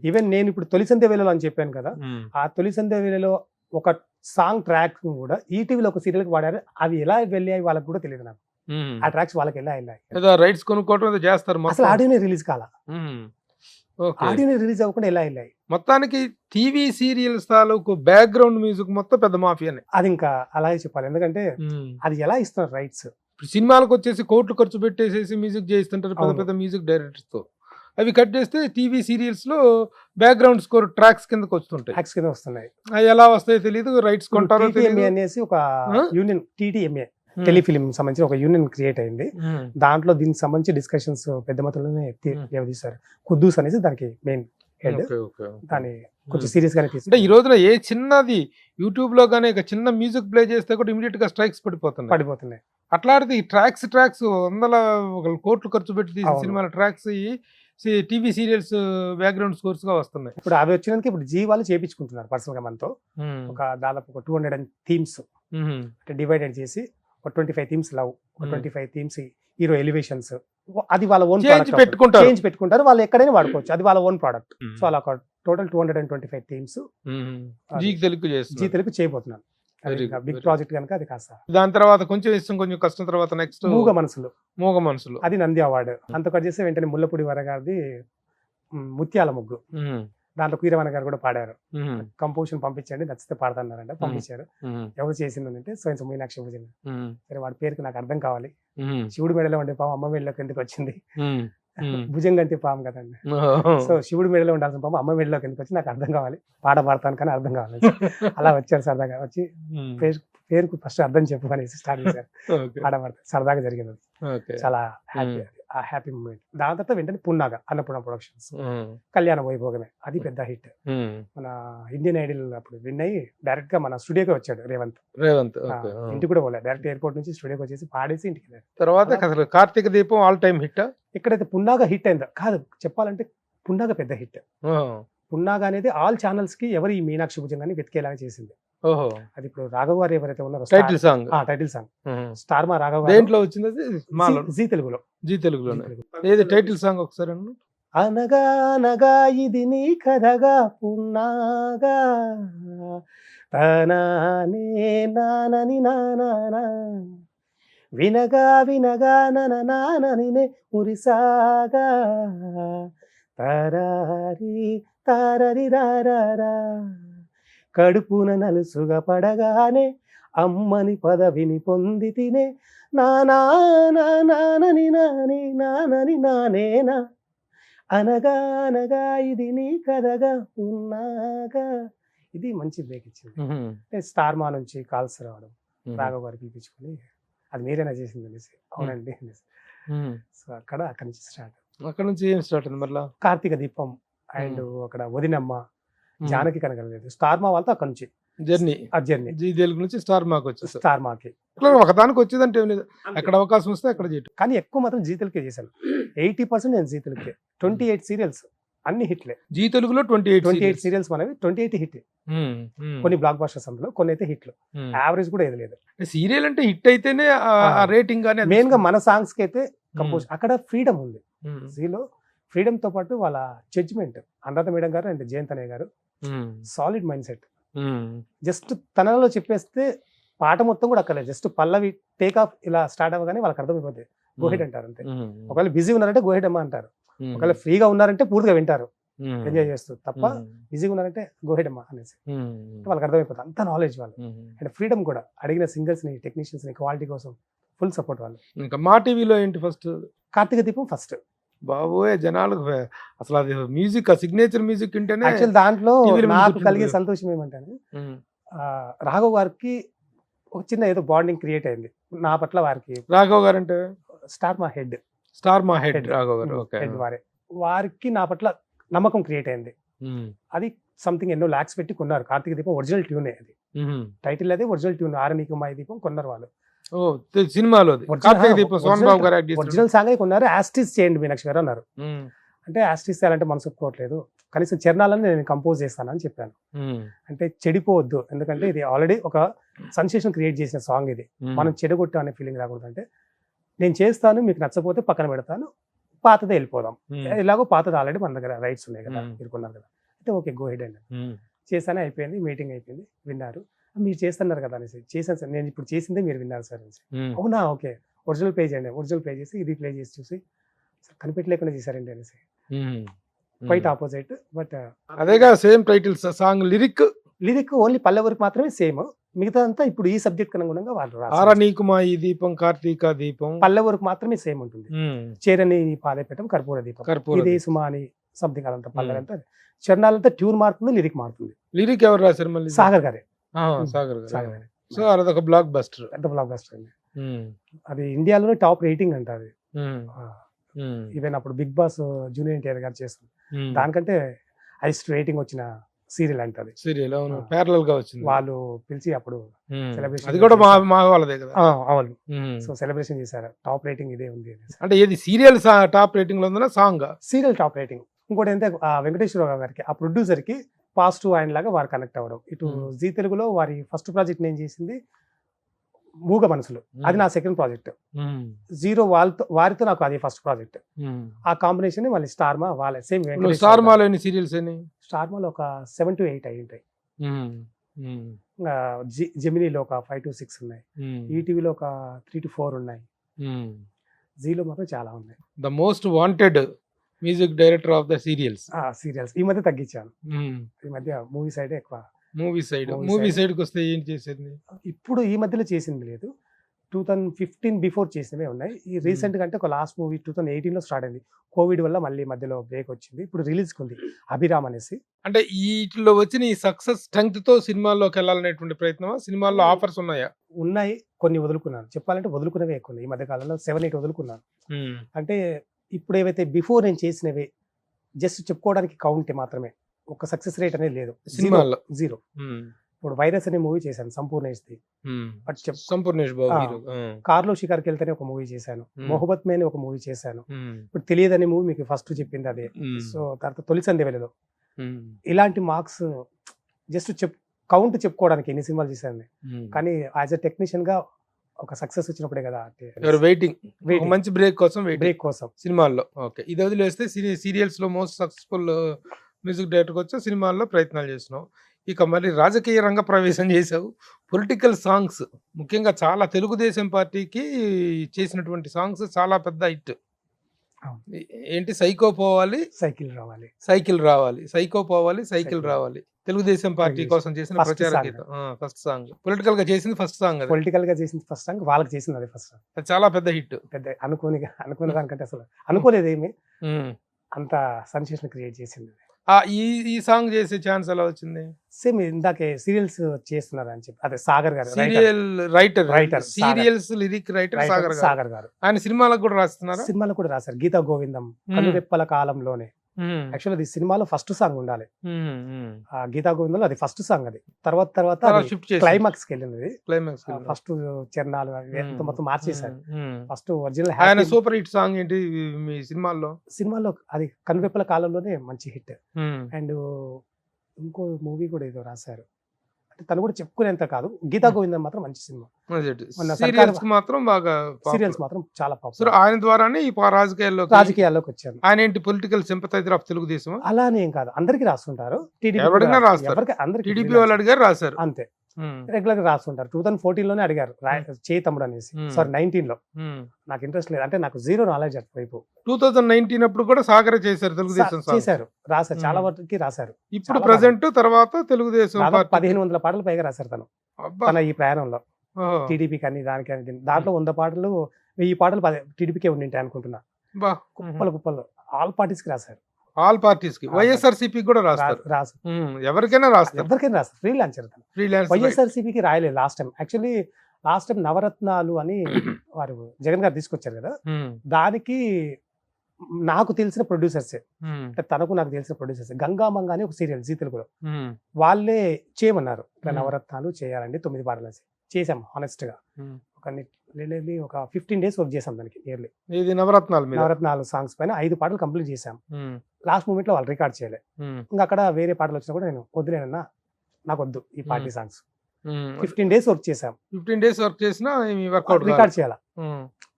ఈవెన్ నేను ఇప్పుడు తొలి సంధ్య వేళలో అని చెప్పాను కదా, ఆ తొలి సంధ్య వేళలో ఒక సాంగ్ ట్రాక్ కూడా ఈటీవీలో ఒక సీరియల్ కి వాడారు. అవి ఎలా వెళ్ళాయి వాళ్ళకి కూడా తెలియదు నాకు. ఆ ట్రాక్స్ వాళ్ళకి ఎలా వెళ్ళాయి, రైట్స్ కొనుక్కోవడం చేస్తారు, అసలు ఆడియోనే రిలీజ్ కాల. ఓకే. ఆడియోనే రిలీజ్ అవ్వకుండా ఎలా వెళ్ళాయి? మొత్తానికి టీవీ సీరియల్స్ తాలూకు బ్యాక్‌గ్రౌండ్ మ్యూజిక్ మొత్తం పెద్ద మాఫియానే. అది ఇంకా అలాగే చెప్పాలి. ఎందుకంటే అది ఎలా ఇస్తున్నారు రైట్స్? ఇప్పుడు సినిమాలకొచ్చేసి కోట్లు ఖర్చు పెట్టేసేసి మ్యూజిక్ చేయిస్తుంటారు పెద్ద అవును. పెద్ద మ్యూజిక్ డైరెక్టర్స్‌తో. అవి కట్ చేస్తే టీవీ సీరియల్స్‌లో బ్యాక్‌గ్రౌండ్ స్కోర్ ట్రాక్స్ కిందకి వస్తుంటాయి. ట్యాక్స్ కింద వస్తున్నాయి. అవి ఎలా వస్తాయో తెలీదు. రైట్స్ కొంటారో టీటీఎంఏ తెలీదు. అనేసి ఒక ఆ? యూనియన్, టీటీఎంఏ హ్మ్. టెలిఫిలిం సంబంధించి ఒక యూనియన్ క్రియేట్ అయింది. హ్మ్. దాంట్లో దీనికి సంబంధించి డిస్కషన్స్ పెద్ద మొత్తంలోనే వ్యవధిస్తారు. కుద్దూస్ అనేసి దానికి మెయిన్ హెడ్. ఓకే. ఓకే. దాన్ని కొంచెం హ్మ్. సీరియస్ గానే అంటే ఈ తీసుకుంటారు. రోజున ఏ చిన్నది యూట్యూబ్‌లో గాని ఒక చిన్న మ్యూజిక్ ప్లే చేస్తే కూడా ఇమ్మీడియేట్‌గా స్ట్రైక్స్ పడిపోతున్నాయి. పడిపోతున్నాయి. అట్లాంటిది ఈ ట్రాక్స్ వందల ఒకళ్ళు కోట్లు ఖర్చు పెట్టి తీసిన అవును. సినిమాల tracks TV serials background scores గా వస్తున్నాయి. ఇప్పుడు అవి వచ్చినందుకు ఇప్పుడు జీ వాళ్ళు చేపించుకుంటున్నారు పర్సనల్ గా మనతో. ఒక దాదాపు ఒక 200 థీమ్స్ అంటే డివైడెడ్ చేసి ఒక 25 థీమ్స్ లవ్, ఒక 25 థీమ్స్ హీరో ఎలివేషన్స్, అది వాళ్ళ ఓన్ చేంజ్ పెట్టుకుంటారు. చేంజ్ పెట్టుకుంటారు. వాళ్ళు ఎక్కడైనా వాడుకోవచ్చు, అది వాళ్ళ ఓన్ ప్రోడక్ట్. సో అలా ఒక టోటల్ 225 థీమ్స్ జీకి తెలుగు జీ చేస్తున్నారు. తెలుగు చేయబోతున్నాను. Very good, big very project కనుక అది కాస్త దాని తర్వాత కొంచెం ఇష్టం కొంచెం కష్టం తర్వాత నెక్స్ట్ మూగ మనసులు, మూగ మనసులు. అది నంది అవార్డు. అంత కట్ చేస్తే వెంటనే ముల్లపూడి వర గారిది ముత్యాల ముగ్గు. దాంట్లో కీరవాణి గారు కూడా పాడారు. కంపోజిషన్ పంపించండి, నచ్చితే పాడతాన్నారంట. పంపించారు. ఎవరు చేసిందంటే స్వయం మీనాక్షి భుజంగ. సరే వాడి పేరుకి నాకు అర్థం కావాలి. శివుడి మెడలో ఉండే పాము అమ్మ మెడలోకి ఎందుకు వచ్చింది? భుజంగ అంటే పాము కదండి. సో శివుడి మెడలో ఉండాల్సిన పాము అమ్మ మెడలోకి ఎందుకు వచ్చి నాకు అర్థం కావాలి, పాట పాడతాను కానీ అర్థం కావాలి. అలా వచ్చారు సరదాగా. వచ్చి పేరుకు ఫస్ట్ అర్థం చెప్పు అనేసి స్టార్ట్ చేశారు. పాట పాడతారు. సరదాగా జరిగింది అది. చాలా హ్యాపీ, ఆ హ్యాపీ మూమెంట్. దాని తర్వాత వెంటనే పున్నాగా అన్నపూర్ణ ప్రొడక్షన్స్ కళ్యాణ వైభోగమే, అది పెద్ద హిట్. మన ఇండియన్ ఐడల్ అప్పుడు విన్ అయ్యి డైరెక్ట్ గా మన స్టూడియోకి వచ్చాడు రేవంత్. ఇంటికి కూడా పోలే, డైరెక్ట్ ఎయిర్పోర్ట్ నుంచి స్టూడియోకి వచ్చేసి పాడేసి ఇంటికి వెళ్ళాడు. తర్వాత అసలు కార్తీక దీపం ఆల్ టైమ్ హిట్. ఎక్కడైతే పున్నాగా హిట్ అయిందో కాదు చెప్పాలంటే, పున్నాగా పెద్ద హిట్. పున్నాగా అనేది ఆల్ ఛానల్స్ కి ఎవరు ఈ మీనాక్షి భుజంగాని వెతికేలాగా చేసింది. అది ఇప్పుడు రాఘవ్ గారు ఎవరైతే ఉన్నారో title song, title song star మా రాఘవ్ దేంట్లో వచ్చింది? జీ తెలుగులో. జీ తెలుగులోనే. ఏది టైటిల్ సాంగ్ ఒకసారి అన్న? అనగా అనగా ఇది నీ కథగా పున్నాగా తనానే నానని నానా వినగా వినగా నన నాననినే మురిసాగా తరారి తారరి రారా కడుపున నలుసుగా పడగానే అమ్మని పదవిని పొంది తినే నానని నాని నానని నానేనా అనగా అనగా ఇది నీ కథగా ఉన్నాగా. ఇది మంచి బ్రేక్ ఇచ్చింది. స్టార్ మా నుంచి కాల్స్ రావడం, రాఘవ్ గారు పిలిపించుకొని అది మీరేనా చేసింది అనేసి, అవునండి అనేసి. సో అక్కడి నుంచి స్టార్ట్. అక్కడ నుంచి ఏం స్టార్ట్ అయింది మళ్ళీ? కార్తీక దీపం అండ్ అక్కడ వదినమ్మ, జానకి కనగలేదు. స్టార్ మా వాళ్ళతో అక్కడ నుంచి జర్నీ. జీ తెలుగు నుంచి స్టార్ మాకి వచ్చి స్టార్ మాకి ఒకదానికి వచ్చేదంటే ఏం లేదు, అక్కడ అవకాశం వస్తే అక్కడ చేయటం. కానీ ఎక్కువ మాత్రం జీ తెలుగుకే చేశాను. 80% నేను జీ తెలుగుకే. 28 సీరియల్స్ అన్ని హిట్లే. జీ తెలుగులో 28 సీరియల్స్ మనవి 28 హిట్. కొన్ని బ్లాక్ బస్టర్స్ అందులో, కొన్ని అయితే హిట్లు. యావరేజ్ కూడా ఏది లేదు. సీరియల్ అంటే హిట్ అయితేనే రేటింగ్ గానీ. మెయిన్ గా మన సాంగ్స్ కి అయితే కంపోజ్ అక్కడ ఫ్రీడమ్ ఉంది. జీలో ఫ్రీడమ్ తో పాటు వాళ్ళ జడ్జిమెంట్, అనురాధ మేడం గారు అండ్ జయంత్ అనే గారు సాలిడ్ మైండ్ సెట్. జస్ట్ తనలో చెప్పేస్తే పాట మొత్తం కూడా అక్కర్లేదు, జస్ట్ పల్లవి టేక్ ఆఫ్ ఇలా స్టార్ట్ అవ్వగానే వాళ్ళకి అర్థమైపోతుంది. గోహెడ్ అంటారు అంతే. ఒకవేళ బిజీ ఉన్నారంటే గోహెడ్ అమ్మా అంటారు, ఒకవేళ ఫ్రీగా ఉన్నారంటే పూర్తిగా వింటారు ఎంజాయ్ చేస్తూ, తప్ప బిజీగా ఉన్నారంటే గోహెడ్ అమ్మా అనేసి వాళ్ళకి అర్థమైపోతుంది. అంత నాలెడ్జ్ వాళ్ళు. అండ్ ఫ్రీడమ్ కూడా, అడిగిన సింగర్స్ ని టెక్నీషియన్స్ ని క్వాలిటీ కోసం ఫుల్ సపోర్ట్ వాళ్ళు. ఇంకా మా టీవీలో ఏంటి ఫస్ట్? కార్తీక దీపం ఫస్ట్. బాబోయే జనాలకు అసలు అది మ్యూజిక్, ఆ సిగ్నేచర్ మ్యూజిక్ ఉంటేనే. యాక్చువల్ దాంట్లో నాకు కలిగే సంతోషం ఏమంటే, రాఘవ్ గారికి ఒక చిన్న ఏదో బాండింగ్ క్రియేట్ అయింది నా పట్ల. వారికి రాఘవ్ గారు అంటే స్టార్ మా హెడ్ రాఘవ్ గారు హెడ్ వారే. వారికి నా పట్ల నమ్మకం క్రియేట్ అయింది. అది సంథింగ్ ఎన్నో లాక్స్ పెట్టి కొన్నారు. కార్తీక దీపం ఒరిజినల్ ట్యూనే, అది టైటిల్ అదే ఒరిజినల్ ట్యూన్. ఆరనీకు మాయ దీపం కొన్నారు వాళ్ళు సినిమాలో. ఒరిజినల్ సాంగ్ కొన్నారు. యాస్టిస్ చేయండి మీనాక్షి గారు అన్నారు. అంటే యాస్టిస్ చేయాలంటే మనసు ఒప్పుకోవట్లేదు, కనీసం చరణాలను నేను కంపోజ్ చేస్తానని చెప్పాను. అంటే చెడిపోవద్దు, ఎందుకంటే ఇది ఆల్రెడీ ఒక సెన్సేషన్ క్రియేట్ చేసిన సాంగ్, ఇది మనం చెడగొట్టాం అనే ఫీలింగ్ రాకూడదు. అంటే నేను చేస్తాను, మీకు నచ్చపోతే పక్కన పెడతాను, పాతదే వెళ్ళిపోదాం. ఇలాగో పాతది ఆల్రెడీ మన దగ్గర రైట్స్ ఉన్నాయి కదా, మీరు కొన్నారు కదా, అంటే ఓకే గో హెడ్ అండి. చేశానే, అయిపోయింది, మీటింగ్ అయిపోయింది, విన్నారు. మీరు చేస్తున్నారు కదా అనేసి, చేశాను సార్, నేను ఇప్పుడు చేసిందే మీరు విన్నారు సార్ అనేసి. అవునా, ఓకే ఒరిజినల్ ప్లే చేయండి. ఒరిజినల్ ప్లే చేసి ఇది ప్లే చేసి చూసి కనిపెట్టలేకుండా చేశారండి అనేసి. Quite opposite. బట్ అదేగా same titles song lyric lyric only పల్లె వరకు మాత్రమే సేమ్, మిగతా అంతా ఇప్పుడు ఈ సబ్జెక్ట్ అనుగుణంగా వాళ్ళు ఆర రాశారు. నీకు మా ఈ దీపం కార్తీక దీపం పల్లె వరకు మాత్రమే సేమ్ ఉంటుంది. చేరని పాదపీఠం కర్పూర దీపం, కర్పూర ఇది సుమా అని సంథింగ్ అదంతా పల్లె అంతా చరణాలంతా ట్యూన్ మారుతుంది, లిరిక్ మారుతుంది. లిరిక్ ఎవరు రాశారు మళ్ళీ? సాగర్ గారే. సాగర్ సాగర్ గారే సో అదొక బ్లాక్ బస్టర్. పెద్ద బ్లాక్ బస్టర్ అండి. అది ఇండియాలోనే టాప్ రేటింగ్ అంట అది. ఈవెన్ అప్పుడు బిగ్ బాస్ జూనియర్ ఎన్టీఆర్ గారు చేస్తారు, దానికంటే హైయెస్ట్ రేటింగ్ వచ్చిన సీరియల్ అంటే అది. సీరియల్ అవును, ప్యారలల్ గా వచ్చింది. వాళ్ళు పిలిచి అప్పుడు celebration అది కూడా మా వాళ్ళదే కదా. అవును. సో సెలబ్రేషన్ చేశారు, టాప్ రేటింగ్ ఇదే ఉంది అనేసి. అంటే ఏది సీరియల్ టాప్ రేటింగ్ లో ఉందా సాంగ్? Serial top rating. ఇంకోటి ఏంటంటే వెంకటేశ్వరరావు గారికి ఆ ప్రొడ్యూసర్ కి పాజిటివ్ ఆయన లాగా వారు కనెక్ట్ అవ్వడం. ఇటు జీ తెలుగులో వారి ఫస్ట్ ప్రాజెక్ట్ నేను చేసింది మూగ మనసులు, అది నా సెకండ్ ప్రాజెక్ట్. జీరో వారితో నాకు అది ఫస్ట్ ప్రాజెక్ట్. ఆ కాంబినేషన్ మళ్ళీ స్టార్మా వాళ్ళ సేమ్ స్టార్ మాలో ఎన్ని సీరియల్స్ అని? స్టార్మాలో ఒక 7 to 8 అయి ఉంటాయి. జెమినీలో ఒక 5 to 6 ఉన్నాయి. ఈటీవీలో ఒక 3 to 4 ఉన్నాయి. జీలో మాత్రం చాలా ఉన్నాయి. The most wanted music director of the serials. Serials ఈ మధ్య తగ్గించాను, ఈ మధ్య మూవీ సైడ్ ఎక్కువ. మూవీ సైడ్ కి వస్తే ఏం చేసేది? ఇప్పుడు ఈ మధ్యలో చేసింది లేదు, 2015 బిఫోర్ చేసినవే ఉన్నాయి. ఈ రీసెంట్ గా అంటే ఒక లాస్ట్ మూవీ 2018 లో స్టార్ట్ అయింది, కోవిడ్ వల్ల మళ్ళీ మధ్యలో బ్రేక్ వచ్చింది. ఇప్పుడు రిలీజ్ ఉంది అభిరామ్ అనేసి. అంటే వీటిలో వచ్చిన ఈ సక్సెస్ స్ట్రెంగ్త్ తో సినిమాల్లోకి వెళ్ళాలనేటువంటి ప్రయత్నం, సినిమాల్లో ఆఫర్స్ ఉన్నాయా? ఉన్నాయి, కొన్ని వదులుకున్నాను. చెప్పాలంటే వదులుకున్నవే ఎక్కువ ఉన్నాయి. ఈ మధ్య కాలంలో 7-8 వదులుకున్నాను. అంటే ఇప్పుడు ఏవైతే బిఫోర్ నేను చేసినవే జస్ట్ చెప్పుకోవడానికి కౌంట్ మాత్రమే, ఒక సక్సెస్ రేట్ అనేది లేదు సినిమాల్లో. జీరో. ఇప్పుడు వైరస్ అనే మూవీ చేశాను సంపూర్ణేష్ది, బట్ సంపూర్ణేష్ కార్లో షికార్కి వెళ్తేనే ఒక మూవీ చేశాను, మొహబత్ మే ఒక మూవీ చేశాను. ఇప్పుడు తెలియదనే మూవీ మీకు ఫస్ట్ చెప్పింది అదే. సో తర్వాత తొలి సందే వెళ్ళదు. ఇలాంటి మార్క్స్ జస్ట్ కౌంట్ చెప్పుకోవడానికి ఎన్ని సినిమాలు చేశాను, కానీ యాజ్ ఎ టెక్నీషియన్ గా ఒక సక్సెస్ వచ్చినప్పుడే కదా వెయిటింగ్, మంచి బ్రేక్ కోసం సినిమాల్లో. ఓకే, ఇది వదిలేస్తే సీరియల్స్ లో మోస్ట్ సక్సెస్ఫుల్ మ్యూజిక్ డైరెక్టర్ వచ్చా, సినిమాల్లో ప్రయత్నాలు చేస్తున్నావు. ఇక మరి రాజకీయ రంగ ప్రవేశం చేసావు. పొలిటికల్ సాంగ్స్ ముఖ్యంగా చాలా తెలుగుదేశం పార్టీకి చేసినటువంటి సాంగ్స్ చాలా పెద్ద హిట్. ఏంటి? సైకో పోవాలి సైకిల్ రావాలి, సైకిల్ రావాలి, సైకో పోవాలి సైకిల్ రావాలి. తెలుగుదేశం పార్టీ కోసం చేసిన ప్రచార గీతం, ఫస్ట్ సాంగ్. పొలిటికల్ గా చేసింది ఫస్ట్ సాంగ్, పొలిటికల్ గా చేసింది ఫస్ట్ సాంగ్, వాళ్ళకి చేసింది అదే ఫస్ట్ సాంగ్. అది చాలా పెద్ద హిట్. పెద్ద అనుకునే దానికంటే అసలు అనుకోలేదు ఏమి, అంత సెన్సేషన్ క్రియేట్ చేసింది. ఈ సాంగ్ చేసే ఛాన్స్ ఎలా వచ్చింది? సేమ్ ఇందాకే సీరియల్స్ చేస్తున్నారు అని చెప్పి, అదే సాగర్ గారు serial writer, serials lyric writer Sagar గారు. ఆయన సినిమాలకు కూడా రాస్తున్నారు. సినిమాలకు కూడా రాశారు. గీతా గోవిందం, కనురెప్పల కాలంలోనే. యాక్చువల్ అది సినిమాలో ఫస్ట్ సాంగ్ ఉండాలి. గీతా గోవిందంలో అది ఫస్ట్ సాంగ్. అది తర్వాత క్లైమాక్స్ కి వెళ్ళింది. ఫస్ట్ చరణాలు మొత్తం మార్చేశారు. First original super hit song ఏంటి మీ సినిమాలో? అది కనురెప్పల కాలంలోనే మంచి హిట్. అండ్ ఇంకో మూవీ కూడా ఏదో రాశారు, అంటే తను కూడా చెప్పుకునేంత కాదు. గీతా గోవిందం మాత్రం మంచి సినిమా. సీరియల్స్ మాత్రం బాగా, సీరియల్స్ మాత్రం చాలా పాపులర్. ఆయన ద్వారానే ఈ రాజకీయాల్లోకి వచ్చాను. ఆయన ఏంటి పొలిటికల్ సింపథైజర్ ఆఫ్ తెలుగుదేశం? అలానే ఏం కాదు, అందరికి రాస్తుంటారు. టీడీపీ వాళ్ళు అడిగారు, రాశారు అంతే. రెగ్యులర్ గా రాస్తుంటారు. 2014 లోనే అడిగారు చేయి తమ్ముడు అనేసి. సారీ 19 లో. నాకు ఇంట్రెస్ట్ లేదు, అంటే నాకు జీరో నాలెడ్జ్ అటువైపు. 2019 అప్పుడు కూడా సాగర్ చేశారు, తెలుగుదేశం చేశారు, రాశారు, చాలా వరకు రాశారు. ఇప్పుడు ప్రెసెంట్ తర్వాత తెలుగుదేశం 1500 పాటలు పైగా రాశారు తన ఈ ప్రయాణంలో. టీడీపీ కానీ దానికి కానీ దాంట్లో 100 పాటలు 1000 పాటలు టీడీపీకే ఉండింటాయి అనుకుంటున్నా. కుప్పలు ఆల్ పార్టీస్ కి రాశారు. ఆల్ పార్టీస్ కి, వైఎస్ఆర్సీపీ కూడా రాస్తారు. ఎవరికైనా రాస్తారు, ఫ్రీలాన్సర్. వైఎస్ఆర్సీపీకి రాయలేదు last time. Actually last time Navaratnalu అని వారు జగన్ గారు తీసుకొచ్చారు కదా, దానికి నాకు తెలిసిన ప్రొడ్యూసర్సే, అంటే తనకు నాకు తెలిసిన ప్రొడ్యూసర్స్, గంగామంగ అని ఒక సీరియల్ జీ తెలుగులో, వాళ్ళే చేయమన్నారు. నవరత్నాలు చేయాలండి 9 పాటలు చేసాం. హానెస్ట్ గా ఒక 15 days వర్క్ చేసాం దానికి. నియర్లీ నవరత్నాలు సాంగ్స్ పైన 5 పాటలు కంప్లీట్ చేసాం. లాస్ట్ మూమెంట్ లో వాళ్ళు రికార్డ్ చేయలే. ఇంకా అక్కడ వేరే పాటలు వచ్చినా కూడా నేను వద్దులేనన్నా, నాకు వద్దు ఈ పార్టీ సాంగ్స్. 15 days వర్క్ చేసాం. 15 days వర్క్ చేసినా రికార్డ్ చేయాలా.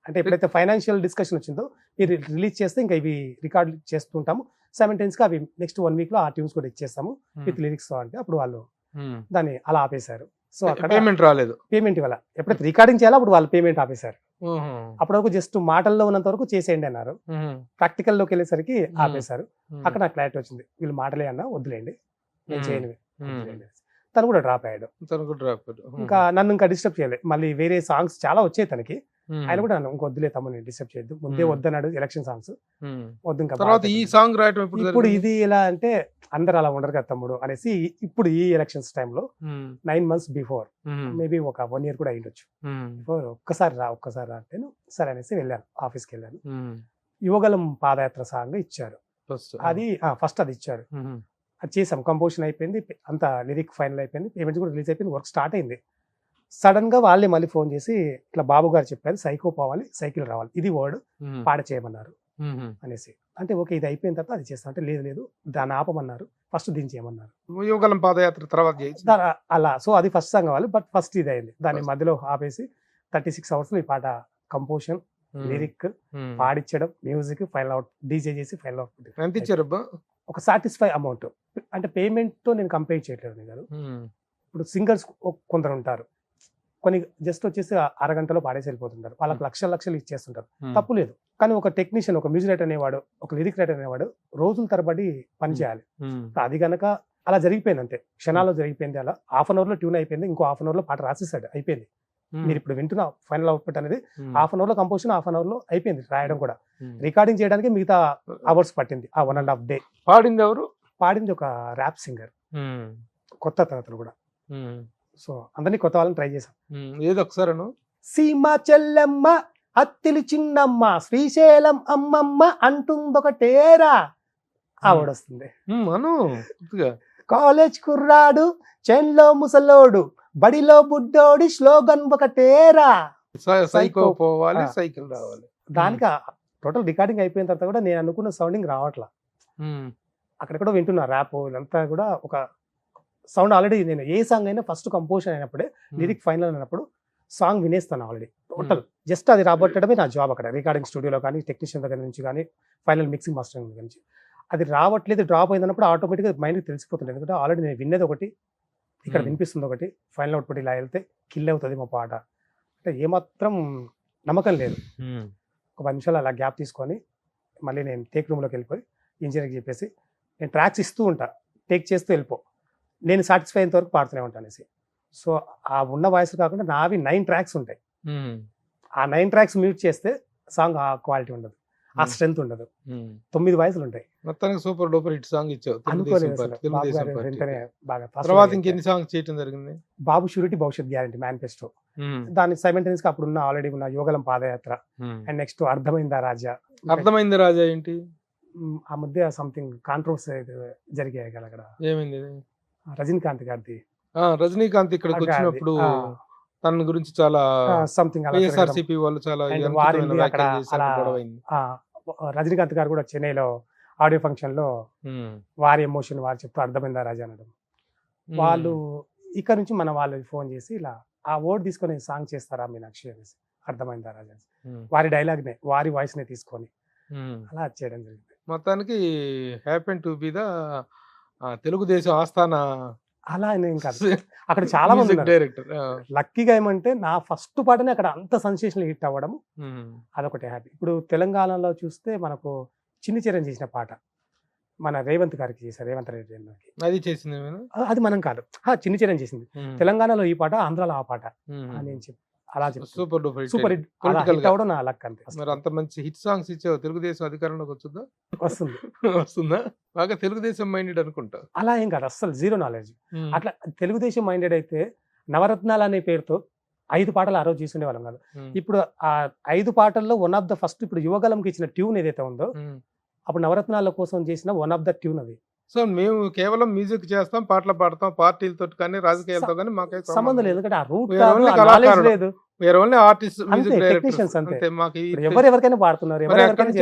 అంటే ఎప్పుడైతే ఫైనాన్షియల్ డిస్కషన్ వచ్చిందో, మీరు రిలీజ్ చేస్తే ఇంకా ఇవి రికార్డ్ చేస్తుంటాము, సైమల్టేనియస్ గా అవి నెక్స్ట్ 1 week లో ఆ ట్యూన్స్ కూడా ఇచ్చేస్తాము విత్ లిరిక్స్ తో. అంటే అప్పుడు వాళ్ళు దాన్ని అలా ఆపేశారు. సో అక్కడ పేమెంట్ రాలేదు. పేమెంట్ ఇవ్వాల. ఎప్పుడైతే రికార్డింగ్ చేయాలో అప్పుడు వాళ్ళు పేమెంట్ ఆపేశారు. ఊహు. అప్పటి వరకు జస్ట్ మాటల్లో ఉన్నంత వరకు చేసేయండి అన్నారు. ఊహు. ప్రాక్టికల్లోకి వెళ్ళేసరికి మ్మ్. ఆపేశారు. మ్మ్. అక్కడ నాకు క్లారిటీ వచ్చింది, వీళ్ళు మాటలే అన్నా వద్దులేండి, నేను మ్మ్. చేయను, మ్మ్. వద్దులేండి. తను కూడా డ్రాప్ అయ్యాడు. తనకు డ్రాప్. ఇంకా నన్ను ఇంకా డిస్టర్బ్ చేయలేదు. మళ్ళీ వేరే సాంగ్స్ చాలా వచ్చాయి తనకి. ఆయన కూడా నన్ను ఇంకొద్దులే తమ్ముని డిస్టర్బ్ చేయొద్దు, ముందే మ్మ్. వద్దన్నాడు ఎలక్షన్ సాంగ్స్, వద్దు ఇంకా తర్వాత బాగా ఈ పెట్టండి. సాంగ్ రాయటం ఎప్పుడు ఇప్పుడు జరిగింది? ఇది ఎలా అంటే అందరు అలా ఉండరు కదా తమ్ముడు అనేసి ఇప్పుడు ఈ ఎలక్షన్స్ టైంలో మ్మ్. 9 months బిఫోర్, మ్మ్. మేబీ ఒక 1 year కూడా అయ్యిండొచ్చు. మ్మ్. బిఫోర్ ఒక్కసారి రా అంటే సరే అనేసి వెళ్ళాను, ఆఫీస్కి వెళ్ళాను. మ్మ్. యువగలం పాదయాత్ర సాంగ్ ఇచ్చారు. ఫస్ట్. అది ఫస్ట్ అది ఇచ్చారు. మ్మ్. అది చేసాం, కంపోజిషన్ అయిపోయింది, అంత లిరిక్ ఫైనల్ అయిపోయింది, పేమెంట్స్ కూడా రిలీజ్ అయిపోయింది, వర్క్ స్టార్ట్ అయింది. సడన్ గా వాళ్ళే మళ్ళీ ఫోన్ చేసి ఇట్లా బాబు గారు చెప్పారు సైకో పోవాలి, సైకిల్ రావాలి, ఇది వర్డ్ మ్మ్. పాడ చేయమన్నారు మ్మ్. అనేసి. అంటే ఓకే ఇది అయిపోయిన తర్వాత అది చేస్తాం అంటే లేదు లేదు దాన్ని ఆపమన్నారు, ఫస్ట్ దీన్ని చేయమన్నారు. యువగలం పాదయాత్ర తర్వాత చేసి అలా సో అది ఫస్ట్ సాంగ్ కావాలి, బట్ ఫస్ట్ ఇది అయింది. దాన్ని మధ్యలో ఆపేసి 36 hours ఈ పాట కంపోజిషన్, లిరిక్, పాడించడం, మ్యూజిక్, ఫైనల్ అవుట్, డీజే చేసి ఫైనల్ అవుట్. ఎంత ఇచ్చారు అబ్బా? ఒక సాటిస్ఫై అమౌంట్ అంటే పేమెంట్ తో నేను కంపేర్ చేయట్లేదు గారు. ఇప్పుడు సింగర్స్ కొందరు ఉంటారు, కొన్ని జస్ట్ వచ్చేసి అరగంటలో పాడేసి వెళ్ళిపోతుంటారు, వాళ్ళకి లక్షలు ఇచ్చేస్తుంటారు, తప్పు లేదు. కానీ ఒక టెక్నీషియన్, ఒక మ్యూజిక్ రైటర్ అనేవాడు, ఒక లిరిక్ రైటర్ అనేవాడు రోజుల తరబడి పని చేయాలి. అది గనక అలా జరిగిపోయింది, అంతే క్షణాల్లో జరిగిపోయింది. అలా హాఫ్ అన్ అవర్ లో ట్యూన్ అయిపోయింది, ఇంకో హాఫ్ అన్ అవర్ లో పాట రాసేసాడు, అయిపోయింది. మీరు ఇప్పుడు వింటున్న ఫైనల్ అవుట్పుట్ అనేది హాఫ్ అన్ అవర్ లో కంపోజిషన్, హాఫ్ అన్ అవర్ లో అయిపోయింది రాయడం కూడా. రికార్డింగ్ చేయడానికి మిగతా అవర్స్ పట్టింది, ఆ 1.5 day. పాడింది ఎవరు? పాడింది ఒక ర్యాప్ సింగర్, కొత్త తరగతులు కూడా. సో అందరినీ కొత్త వాళ్ళని ట్రై చేశాం. ఏదో ఒకసారి అను. సీమ చెల్లెమ్మ, అత్తిలి చిన్నమ్మ, శ్రీశైలం అమ్మమ్మ అంటుందొకటేరా ఆవిడ వస్తుంది. అను. కాలేజ్ కుర్రాడు, చెన్లో ముసలోడు, బడిలో బుడ్డోడి, స్లోగన్ ఒకటేరా. సైకో పోవాలి, సైకిల్ రావాలి. దానికి టోటల్ రికార్డింగ్ అయిపోయిన తర్వాత కూడా నేను అనుకున్న సౌండింగ్ రావట్లా. అక్కడెక్కడ వింటున్నా ర్యాప్ ఇదంతా కూడా ఒక సౌండ్. ఆల్రెడీ నేను ఏ సాంగ్ అయినా ఫస్ట్ కంపోజిషన్ అయినప్పుడే, లిరిక్ ఫైనల్ అయినప్పుడు సాంగ్ వినేస్తాను ఆల్రెడీ టోటల్. జస్ట్ అది రాబట్టడమే నా జాబ్ అక్కడ, రికార్డింగ్ స్టూడియోలో కానీ, టెక్నీషియన్ దగ్గర నుంచి కానీ, ఫైనల్ మిక్సింగ్ మాస్టరింగ్ దగ్గర నుంచి. అది రావట్లేదు, డ్రాప్ అయిందన్నప్పుడు ఆటోమేటిక్గా మైండ్కి తెలిసిపోతుంది. ఎందుకంటే ఆల్రెడీ నేను వినేది ఒకటి, ఇక్కడ వినిపిస్తుంది ఒకటి, ఫైనల్ అవుట్పుట్ ఇలా వెళ్తే కిల్ అవుతుంది మా పాట అంటే ఏమాత్రం నమ్మకం లేదు. ఒక 10 నిమిషాలు అలా గ్యాప్ తీసుకొని మళ్ళీ నేను టేక్ రూమ్లోకి వెళ్ళిపోయి ఇంజనీర్కి చెప్పేసి, నేను ట్రాక్స్ ఇస్తూ ఉంటా, టేక్ చేస్తూ వెళ్ళిపో, నేను సాటిస్ఫై అయినంత వరకు పాడుతూనే ఉంటాను అనేసి. సో ఆ ఉన్న వాయిస్ కాకుండా నావి 9 tracks ఉంటాయి. ఆ 9 tracks మ్యూట్ చేస్తే సాంగ్ ఆ క్వాలిటీ ఉండదు, ఆ స్ట్రెంత్ ఉండదు. 9 వాయిస్లు ఉంటాయి. మొత్తానికి సూపర్ డూపర్ హిట్ సాంగ్ ఇచ్చావు. తర్వాత ఇంకెన్ని సాంగ్స్ చేయడం జరిగింది? బాబు షూరిటీ భవిష్యత్ గ్యారంటీ మేనిఫెస్టో, దాని సైమల్టేనియస్ గా అప్పుడు ఉన్న ఆల్రెడీ ఉన్న యువగలం పాదయాత్ర, అండ్ నెక్స్ట్ అర్థమైందా రాజా. అర్థమైంది రాజా ఏంటి? ఆ మధ్య సంథింగ్ కాంట్రవర్సీ జరిగాయి కదా అక్కడ. ఏమైంది? రజనీకాంత్ గారిది. రజనీకాంత్ ఇక్కడికి వచ్చినప్పుడు తన గురించి చాలా సంథింగ్ వైఎస్ఆర్సీపీ వాళ్ళు చాలా రజనీకాంత్ గారు కూడా చెన్నైలో ఆడియో ఫంక్షన్ లో వారి ఎమోషన్ వారు చెప్తూ అర్థమైందా రాజా అనడం. వాళ్ళు ఇక్కడ నుంచి మన వాళ్ళు ఫోన్ చేసి ఇలా ఆ వర్డ్ తీసుకొని సాంగ్ చేస్తారా మీనాక్షి అనేసి, అర్థమైందా రాజా, వారి డైలాగ్ నే వారి వాయిస్ నే తీసుకొని అలా చేయడం జరిగింది. మొత్తానికి happen to be the Telugu Desam ఆస్థాన అలా ఇంకా అక్కడ చాలా మంది డైరెక్టర్. లక్కీగా ఏమంటే నా ఫస్ట్ పాటనే అక్కడ అంత సెన్సేషనల్ హిట్ అవ్వడం అదొకటి హ్యాపీ. ఇప్పుడు తెలంగాణలో చూస్తే మనకు చిన్ని చిరంజీవి చేసిన పాట మన రేవంత్ గారికి చేశారు, రేవంత్ రెడ్డి గారికి. అది చేసింది అది మనం కాదు, చిన్ని చిరంజీవి చేసింది. తెలంగాణలో ఈ పాట, ఆంధ్రాలో ఆ పాట అని చెప్పి అలా సూపర్ డూపర్ సూపర్ హిట్ అవ్వడం నా లక్ అంతే. మరి అంత మంచి హిట్ సాంగ్స్ ఇచ్చావు, తెలుగుదేశం అధికారంలోకి వస్తుందా? వస్తుందా? బాగా తెలుగుదేశం మైండెడ్ అనుకుంటా. అలా ఏం కాదు, అస్సలు జీరో నాలెడ్జ్. అట్లా తెలుగుదేశం మైండెడ్ అయితే నవరత్నాలు అనే పేరుతో 5 పాటలు ఆ రోజు చేస్తుండే వాళ్ళం కాదు. ఇప్పుడు ఆ 5 పాటల్లో వన్ ఆఫ్ ద ఫస్ట్, ఇప్పుడు యువగలంకి ఇచ్చిన ట్యూన్ ఏదైతే ఉందో అప్పుడు నవరత్నాల కోసం చేసిన వన్ ఆఫ్ ద ట్యూన్ అది. సో మేము కేవలం మ్యూజిక్ చేస్తాం, పాటలు పాడతాం, పార్టీలతో కానీ రాజకీయాలతో కానీ మాకు సంబంధం లేదు. ఎందుకంటే ఆ రూట్ లేదు, ఎవరెవరికైనా పాడుతున్నారు.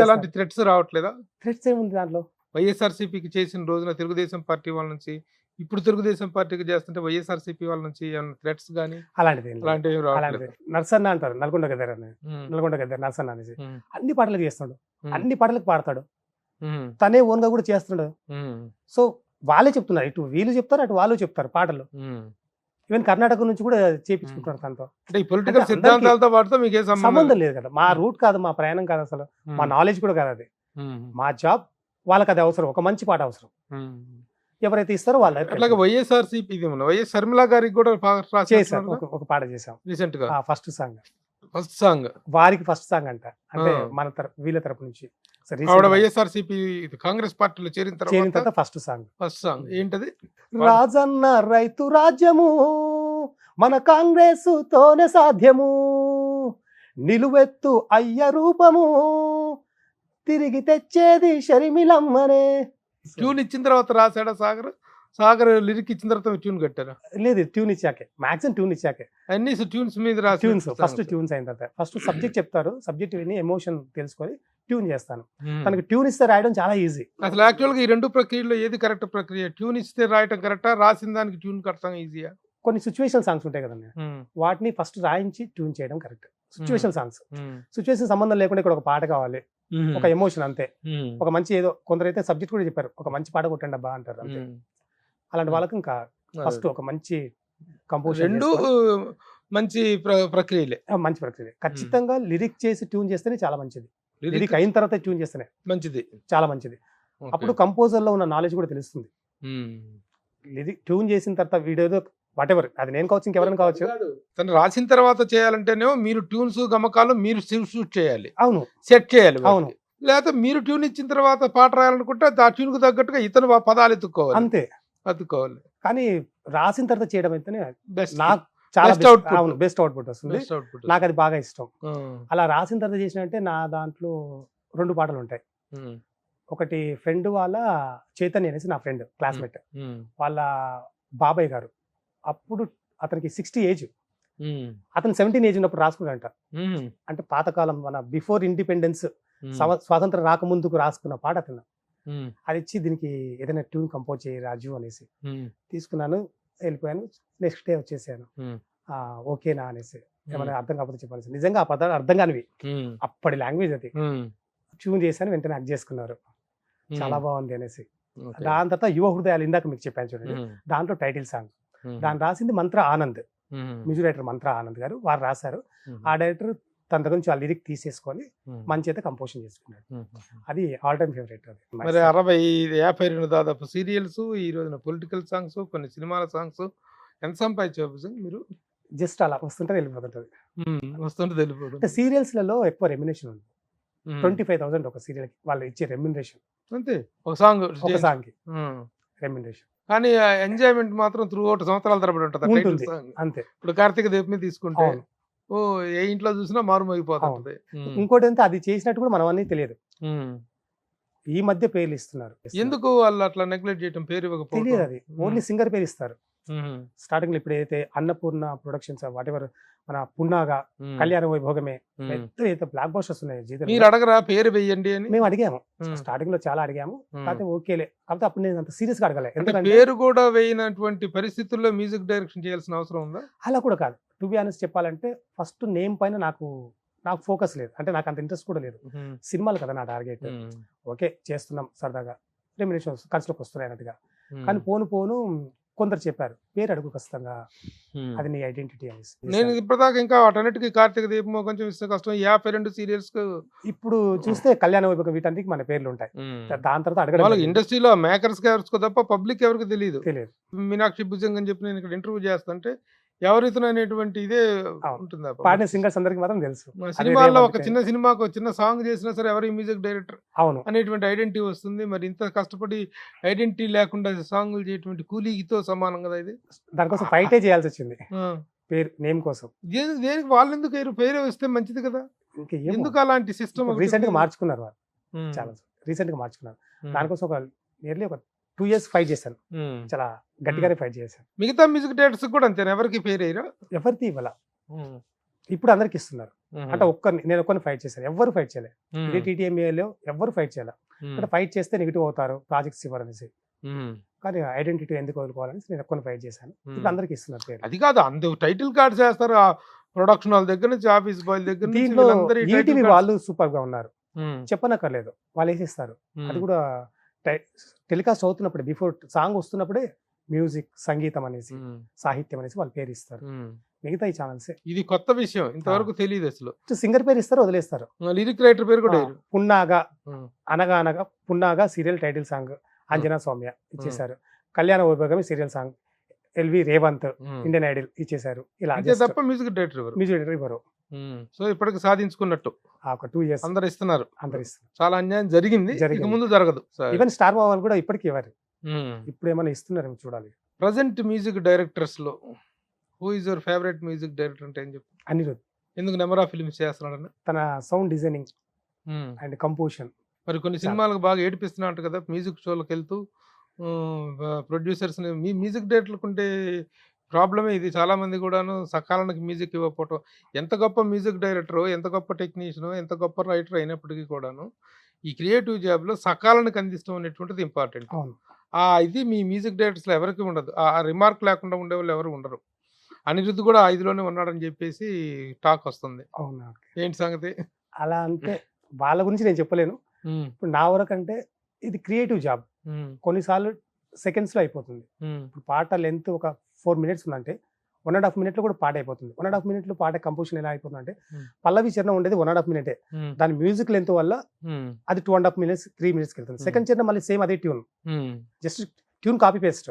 ఎలాంటి థ్రెట్స్ రావట్లేదా? థ్రెట్స్ ఏముంది దాంట్లో? వైఎస్ఆర్సీపీకి చేసిన రోజున తెలుగుదేశం పార్టీ వాళ్ళ నుంచి, ఇప్పుడు తెలుగుదేశం పార్టీకి చేస్తుంటే వైఎస్ఆర్సీపీ వాళ్ళ నుంచి ఏమైనా థ్రెట్స్ కానీ అలాంటివి రావట్లేదు. నర్సన్న అంటారు, నల్గొండ గద్దర్ నర్సన్న అనేసి అన్ని పాటలకు చేస్తాడు, అన్ని పాటలకు పాడతాడు, తనే ఓన్ గా కూడా చేస్తున్నాడు. సో వాళ్ళే చెప్తున్నారు, ఇటు వీళ్ళు చెప్తారు, అటు వాళ్ళు చెప్తారు పాటలు. ఈవెన్ కర్ణాటక నుంచి కూడా చేపించుకుంటున్నారు తనతో. అంటే ఈ పొలిటికల్ అంటే అందరికీ సిద్ధాంతాలతో వాటితో మీకు ఏ సంబంధం లేదు కదా, మా రూట్ కాదు, మా ప్రయాణం కాదు, అసలు మా నాలెడ్జ్ కూడా కాదు అది. మా జాబ్ వాళ్ళకి అది అవసరం, ఒక మంచి పాట అవసరం, ఎవరైతే ఇస్తారో వాళ్ళ అట్లాగే వైఎస్ఆర్సీపీ ఇది వైఎస్ షర్మిల గారికి కూడా చేశారు, ఒక పాట చేసాం రీసెంట్ గా ఫస్ట్ సాంగ్. ఫస్ట్ సాంగ్ వారికి ఫస్ట్ సాంగ్ అంట, అంటే మన వీళ్ళ తరపు నుంచి ఆవిడ వైఎస్ఆర్సీపీ కాంగ్రెస్ పార్టీలో చేరిన చేరిన తర్వాత తర్వాత ఫస్ట్ సాంగ్ ఏంటది? రాజన్న రైతు రాజ్యము మన కాంగ్రెస్ తోనే సాధ్యము, నిలువెత్తు అయ్య రూపము తిరిగి తెచ్చేది షర్మిలమ్మనే. ట్యూన్ ఇచ్చిన తర్వాత రాశాడా సాగర్ లిరిక్ ఇచ్చిన తర్వాత ట్యూన్ కట్టారా? లేదు, ట్యూన్ ఇచ్చాకే, మాక్సిమం ట్యూన్ ఇచ్చాకే, అన్ని ట్యూన్స్ మీద రాసి ట్యూన్స్ ఫస్ట్ ట్యూన్స్ అయిన తర్వాత ఫస్ట్ సబ్జెక్ట్ చెప్తారు, సబ్జెక్ట్ విని ఎమోషన్ తెలుసుకొని ట్యూన్ చేస్తాను. తనకి ట్యూన్ ఇస్తే రాయడం చాలా ఈజీ. అసలు యాక్చువల్ గా ఈ రెండు ప్రక్రియలో ఏది కరెక్ట్ ప్రక్రియ? ట్యూన్ ఇస్తే రాయటం కరెక్టా, రాసిన దానికి ట్యూన్ కట్టడం ఈజీయా? కొన్ని సిచ్యువేషన్ సాంగ్స్ ఉంటాయి కదండి, వాటిని ఫస్ట్ రాయించి ట్యూన్ చేయడం కరెక్ట్. సిచ్యువేషన్ సాంగ్స్, సిచ్యువేషన్ సంబంధం లేకుండా ఇక్కడ ఒక పాట కావాలి, ఒక ఎమోషన్ అంతే, ఒక మంచి ఏదో, కొందరైతే సబ్జెక్ట్ కూడా చెప్పారు, ఒక మంచి పాట కొట్టండి అబ్బా అంటారు అంతే. అలాంటి వాళ్ళకి ఇంకా ఫస్ట్ ఒక మంచి కంపోజిషన్, రెండు మంచి ప్రక్రియలే, మంచి ప్రక్రియ. ఖచ్చితంగా లిరిక్ చేసి ట్యూన్ చేస్తేనే చాలా మంచిది, లిరిక్ అయిన తర్వాత ట్యూన్ చేస్తేనే మంచిది, చాలా మంచిది. అప్పుడు కంపోజర్ లో ఉన్న నాలెడ్జ్ కూడా తెలుస్తుంది. లిరిక్ ట్యూన్ చేసిన తర్వాత వీడియో వాట్ ఎవర్, అది నేను కావచ్చు, ఇంకెవరైనా కావచ్చు, తను రాసిన తర్వాత చేయాలంటేనేమో మీరు ట్యూన్స్ గమకాలు మీరు షూట్ చేయాలి, అవును, సెట్ చేయాలి, అవును. లేకపోతే మీరు ట్యూన్ ఇచ్చిన తర్వాత పాట రాయాలనుకుంటే ఆ ట్యూన్ కు తగ్గట్టుగా ఇతను పదాలు ఎత్తుకోవాలి, అంతే అతుక్కోవాలి. కానీ రాసిన తర్వాత చేయడం అయితేనే బెస్ట్, నాకు చాలా బెస్ట్ అవుట్పుట్, అవును, బెస్ట్ అవుట్పుట్ వస్తుంది. నాకు అది బాగా ఇష్టం. అలా రాసిన తర్వాత చేసినంటే నా దాంట్లో 2 పాటలు ఉంటాయి. ఒకటి ఫ్రెండ్ వాళ్ళ చైతన్య అనేసి, నా ఫ్రెండ్ క్లాస్మేట్, వాళ్ళ బాబాయ్ గారు, అప్పుడు అతనికి 60 ఏజ్, అతను 17 ఏజ్ ఉన్నప్పుడు రాసుకున్నాడంట. అంటే పాతకాలం మన బిఫోర్ ఇండిపెండెన్స్, స్వాతంత్రం రాకముందుకు రాసుకున్న పాట అతను. అది ఇచ్చి దీనికి ఏదైనా ట్యూన్ కంపోజ్ చేయి రాజు అనేసి తీసుకున్నాను, వెళ్ళిపోయాను. నెక్స్ట్ డే వచ్చేసాను, ఓకేనా అనేసి, ఏమైనా అర్థం కాకపోతే చెప్పాలి. నిజంగా ఆ పదాలు అర్థం కానివి, అప్పటి లాంగ్వేజ్ అది. ట్యూన్ చేశాను, వెంటనే యాక్ట్ చేసుకున్నారు, చాలా బాగుంది అనేసి. దాని తర్వాత యువ హృదయాలు, ఇందాక మీకు చెప్పాను చూడండి, దాంట్లో టైటిల్ సాంగ్, దాన్ని రాసింది మంత్ర ఆనంద్, మ్యూజిక్ డైరెక్టర్ మంత్ర ఆనంద్ గారు, వారు రాశారు. ఆ డైరెక్టర్ తన దగ్గర నుంచి ఆ లిరిక్ తీసేసుకొని మంచి అయితే కంపోజిషన్ చేసుకున్నాడు. అది ఆల్ టైమ్ ఫేవరెట్. అది మరి 60-52 దాదాపు సీరియల్స్, ఈ రోజున పొలిటికల్ సాంగ్స్, కొన్ని సినిమాల సాంగ్స్, ఎంత సంపాదించవచ్చు మీరు? జస్ట్ అలా వస్తుంటే వెళ్ళిపోతుంటది, వస్తుంటే వెళ్ళిపోతుంది. అంటే సీరియల్స్ లలో ఎక్కువ రెమ్యునేషన్ ఉంది, 25,000 ఒక సీరియల్ కి వాళ్ళు ఇచ్చే రెమ్యునరేషన్, అంతే ఒక సాంగ్ కి రెమ్యునరేషన్. కానీ ఎంజాయ్మెంట్ మాత్రం త్రూ అవుట్ సంవత్సరాల తరబడి ఉంటుంది అంతే. ఇప్పుడు కార్తీక దీపం మీద తీసుకుంటే ఓ ఏ ఇంట్లో చూసినా మారుమోగిపోతుంది. ఇంకోటి అంటే అది చేసినట్టు కూడా మనం అన్నీ తెలియదు, ఈ మధ్య పేర్లు ఇస్తున్నారు. ఎందుకు వాళ్ళు అట్లా నెగ్లెక్ట్ చేయడం, పేరు ఇవ్వకపోతే తెలియదు, అది ఓన్లీ సింగర్ పేరు ఇస్తారు. స్టార్టింగ్ లో ఇప్పుడు ఏదైతే అన్నపూర్ణ ప్రొడక్షన్స్, వాట్ ఎవర్, మన పున్నాగా, కళ్యాణ వైభోగమే, బ్లాక్ బస్టర్స్ ఉన్నాయి. మీరు అడగరా పేరు వెయ్యండి అని? మేము అడిగాము, స్టార్టింగ్ లో చాలా అడిగాము, కాకపోతే ఓకేలే. కాకపోతే అప్పుడు నేను అంత సీరియస్ గా అడగలే, ఎందుకంటే పేరు కూడా వేయనటువంటి పరిస్థితుల్లో మ్యూజిక్ డైరెక్షన్ చేయాల్సిన అవసరం ఉందా? అలా కూడా కాదు, టు బి ఆనెస్ట్ చెప్పాలంటే ఫస్ట్ నేమ్ పైన నాకు ఫోకస్ లేదు, అంటే నాకు అంత ఇంట్రెస్ట్ కూడా లేదు. సినిమాలు కదా నా టార్గెట్, ఓకే చేస్తున్నాం సరదాగా, రెమ్యునరేషన్ ఖర్చులోకి వస్తున్నాయి అన్నట్టుగా. కానీ పోను కొందరు చెప్పారు పేరు అడుగు ఖచ్చితంగా, అది నీ ఐడెంటిటీ అనేసి. నేను ఇప్పటిదాకా ఇంకా వాటన్నిటికీ కార్తీక దీపం కొంచెం ఇస్తే కష్టం, 52 సీరియల్స్ ఇప్పుడు చూస్తే కళ్యాణ వైభోగం వీటన్నిటికి మన పేర్లు ఉంటాయి. దాని తర్వాత అడగడం ఇండస్ట్రీలో మేకర్స్ తప్ప పబ్లిక్ ఎవరికి తెలియదు. మీనాక్షి భుజంగ్ అని చెప్పి నేను ఇక్కడ ఇంటర్వ్యూ చేస్తుంటే ఎవరితోనే అనేటువంటి ఇదే ఉంటుంది. పాడిన సింగర్స్ అందరికి మాత్రం తెలుసు. సినిమాల్లో ఒక చిన్న సినిమాకు చిన్న సాంగ్ చేసినా సరే ఎవరి మ్యూజిక్ డైరెక్టర్ అవును అనేటువంటి ఐడెంటిటీ వస్తుంది. మరి ఇంత కష్టపడి ఐడెంటిటీ లేకుండా సాంగ్లు చేయటువంటి కూలీతో సమానం కదా ఇది. దానికోసం ఫైటే చేయాల్సి వచ్చింది పేరు నేమ్ కోసం. దేనికి వాళ్ళు ఎందుకు పేరు వస్తే మంచిది కదా, ఎందుకు అలాంటి సిస్టమ్? రీసెంట్ గా మార్చుకున్నారు వాళ్ళు, చాలా రీసెంట్ గా మార్చుకున్నారు. దానికోసం ఒక నియర్లీ ఒక 2 years ఫైట్ చేశాను, చాలా గట్టిగానే ఫైట్ చేశాను. మిగతా మ్యూజిక్ డైరెక్టర్స్ కూడా అంతే, ఎవరికి పేరు అయ్యారా? ఎవరికి ఇవ్వాల, ఇప్పుడు అందరికి ఇస్తున్నారు. అంటే నేను ఒక్కరిని ఫైట్ చేశాను, ఎవరు ఫైట్ చేయలేదు. ఇది టీటీఎంఏలో ఎవరు ఫైట్ చేయాలి, అంటే ఫైట్ చేస్తే నెగిటివ్ అవుతారు, ప్రాజెక్ట్స్ ఇవ్వరు అనేసి. కానీ ఐడెంటిటీ ఎందుకు వదులుకోవాలని నేను ఒక్కరిని ఫైట్ చేశాను. ఇప్పుడు అందరికి ఇస్తున్నారు పేరు. అది కాదు, అందు టైటిల్ కార్డ్స్ చేస్తారు ప్రొడక్షన్ వాళ్ళ దగ్గర నుంచి, ఆఫీస్ బాయ్ దగ్గర నుంచి. ఈటీవీ వాళ్ళు సూపర్ గా ఉన్నారు, చెప్పనక్కర్లేదు, వాళ్ళు వేసిస్తారు. అది కూడా టెలికాస్ట్ అవుతున్నప్పుడే, బిఫోర్ సాంగ్ వస్తున్నప్పుడే మ్యూజిక్, సంగీతం అనేసి, సాహిత్యం అనేసి వాళ్ళు పేరు ఇస్తారు. మిగతా ఈ ఛానల్స్ ఇది కొత్త విషయం, ఇంతవరకు తెలియదు అసలు. సింగర్ పేరు ఇస్తారు, వదిలేస్తారు. లిరిక్ రైటర్ పేరు కూడా వేరు. పున్నాగా, అనగా అనగా Punnaga serial title song Anjana Soumya ఇచ్చేసారు. Kalyana Vaibhogame serial song LV Revanth Indian Idol ఇచ్చేసారు. ఇలా అంతే తప్ప మ్యూజిక్ డైరెక్టర్ ఇవ్వరు. సో ఇప్పటికి సాధించుకున్నట్టు ఒక 2 years అందరు ఇస్తున్నారు. అందరు ఇస్తారు. చాలా అన్యాయం జరిగింది, ఇక ముందు జరగదు. ఈవెన్ స్టార్ మా వాళ్ళు కూడా ఇప్పటికి ఇవ్వరు. ఇప్పుడు ఏమైనా ఇస్తున్నారు చూడాలి. ప్రజెంట్ మ్యూజిక్ డైరెక్టర్స్ లో who is your favourite music director అంటే ఏం చెప్పు? అనిరుద్. ఎందుకు? నెంబర్ ఆఫ్ ఫిల్మ్స్ చేస్తున్నాడు, తన సౌండ్ డిజైనింగ్ అండ్ కంపోజిషన్. మరి కొన్ని సినిమాలకు బాగా ఏడిపిస్తున్నట్టు కదా మ్యూజిక్ షోలకు వెళ్తూ ప్రొడ్యూసర్స్. మీ మ్యూజిక్ డైరెక్టర్లకు ఉంటే ప్రాబ్లమే ఇది. చాలా మంది కూడాను సకాలానికి మ్యూజిక్ ఇవ్వకపోవటం. ఎంత గొప్ప మ్యూజిక్ డైరెక్టర్, ఎంత గొప్ప టెక్నీషియన్, ఎంత గొప్ప రైటర్ అయినప్పటికీ కూడాను ఈ క్రియేటివ్ జాబ్లో సకాలానికి అందిస్తాం అనేటువంటిది ఇంపార్టెంట్. ఇది మీ మ్యూజిక్ డైరెక్టర్స్లో ఎవరికి ఉండదు. ఆ రిమార్క్ లేకుండా ఉండే వాళ్ళు ఎవరు ఉండరు. అనిరుద్ధ్ కూడా 5లోనే ఉన్నాడని చెప్పేసి టాక్ వస్తుంది. అవునా? ఏంటి సంగతి? అలా అంటే వాళ్ళ గురించి నేను చెప్పలేను. ఇప్పుడు నా వరకు అంటే ఇది క్రియేటివ్ జాబ్. కొన్నిసార్లు సెకండ్స్లో అయిపోతుంది. ఇప్పుడు పాట లెంత్ ఒక 4 minutes ఉందంటే 1.5 minute కూడా పాట అయిపోతుంది. 1.5 minute పాట కంపోజిషన్ ఎలా అయిపోతుంది అంటే పల్లవి చరణం ఉండేది 1.5 minute. దాని మ్యూజిక్ లెంత్ వల్ల అది 2.5 minutes 3 minutes వెళ్తుంది. సెకండ్ చరణం మళ్ళీ సేమ్ అదే tune, just tune copy paste,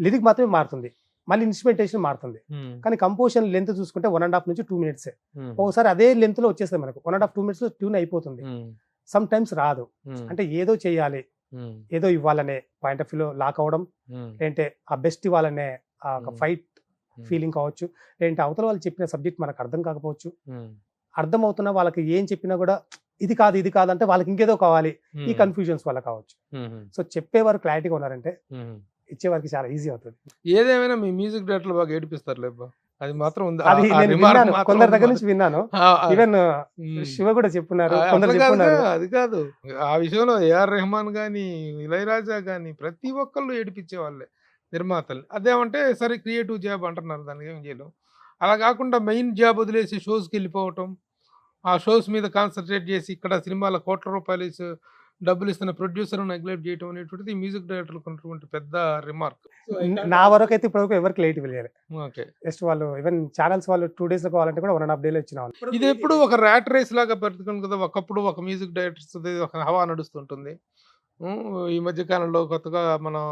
lyric మాత్రమే మారుతుంది, మళ్ళీ ఇన్స్ట్రుమెంటేషన్ మారుతుంది. కానీ కంపోజిషన్ లెంత్ చూసుకుంటే 1.5 నుంచి 2 minutes. ఒకసారి అదే లెంత్ లో వచ్చేస్తుంది మనకు. 1.5 2 minutes లో ట్యూన్ అయిపోతుంది. సమ్ టైమ్స్ రాదు. అంటే ఏదో చేయాలి, ఏదో ఇవ్వాలనే పాయింట్ ఆఫ్ వ్యూలో లాక్ అవడం, ఏంటంటే ఆ బెస్ట్ ఇవ్వాలనే ఒక ఫైట్ ఫీలింగ్ కావచ్చు, ఏంటంటే అవతల వాళ్ళు చెప్పిన సబ్జెక్ట్ మనకు అర్థం కాకపోవచ్చు. అర్థం అవుతున్నా వాళ్ళకి ఏం చెప్పినా కూడా ఇది కాదు ఇది కాదు అంటే వాళ్ళకి ఇంకేదో కావాలి, ఈ కన్ఫ్యూజన్స్ వల్ల కావచ్చు. సో చెప్పేవారు క్లారిటీగా ఉన్నారంటే ఇచ్చేవారికి చాలా ఈజీ అవుతుంది. ఏదేమైనా మీ మ్యూజిక్ డైరెక్టర్లు బాగా ఏడిపిస్తారు లేబ్బా, అది మాత్రం ఉంది. అది నేను విన్నాను, కొందరి దగ్గర నుంచి విన్నాను. ఈవెన్ శివ కూడా చెప్పున్నారు, కొందరు చెప్పున్నారు. అది కాదు, ఆ విషయంలో ఏఆర్ రెహమాన్ గానీ ఇళయరాజా గానీ ప్రతి ఒక్కళ్ళు ఏడిపించే వాళ్ళే నిర్మాతలు. అదేమంటే సరే క్రియేటివ్ జాబ్ అంటున్నారు, దానికి ఏం చేయలేం. అలా కాకుండా మెయిన్ జాబ్ వదిలేసి షోస్కి వెళ్ళిపోవటం, ఆ షోస్ మీద కాన్సన్ట్రేట్ చేసి ఇక్కడ సినిమాల కోట్ల రూపాయలు డబ్బులు ఇస్తున్న ప్రొడ్యూసర్ నెగ్లెక్ట్ చేయడం అనేటువంటిది మ్యూజిక్ డైరెక్టర్లకు ఉన్నటువంటి పెద్ద రిమార్క్. నా వరకు అయితే ఇప్పటివరకు ఎవరికి లేట్ వెళ్ళారు. ఓకే, జస్ట్ వాళ్ళు ఈవెన్ ఛానల్స్ వాళ్ళు 2 days లో కావాలంటే కూడా 1.5 days ఇచ్చిన వాళ్ళు. ఇది ఎప్పుడు ఒక ర్యాట్ రేస్ లాగా పెరుగుతుంది కదా. ఒకప్పుడు ఒక మ్యూజిక్ డైరెక్టర్స్ ఒక హవా నడుస్తుంటుంది. ఈ మధ్య కాలంలో కొత్తగా మనం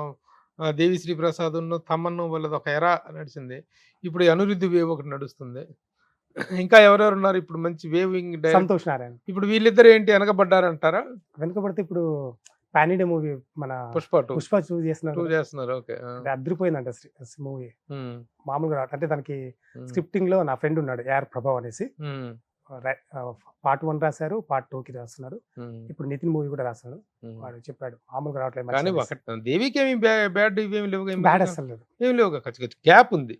దేవిశ్రీ ప్రసాద్ తమన్ను వాళ్ళది ఒక ఎరా నడిచింది. ఇప్పుడు అనిరుద్ధ్ వేవ్ ఒకటి నడుస్తుంది. ఇంకా ఎవరెవరు ఉన్నారు ఇప్పుడు మంచి వేవింగ్? సంతోష్ నారాయణ. ఇప్పుడు వీళ్ళిద్దరు ఏంటి వెనకబడ్డారంటారా? వెనకబడితే ఇప్పుడు పాన్ ఇండియా మూవీ మన పుష్ప చూస్ చేస్తున్నారు. ఓకే, అదిరిపోయిందంట మూవీ. మామూలుగా అంటే దానికి స్క్రిప్టింగ్ లో నా ఫ్రెండ్ ఉన్నాడు ఏఆర్ ప్రభావ్ అనేసి, Part 1 రాశారు, Part 2కి రాస్తున్నారు. ఇప్పుడు నితిన్ మూవీ కూడా రాస్తాడు. వాడు చెప్పాడు మామూలుగా రావట్లేదు. దేవికి ఏమి బ్యాడ్ ఇవేమి లేవు, బ్యాడ్ అసలు లేదు, ఏం లేవు. గ్యాప్ ఉంది.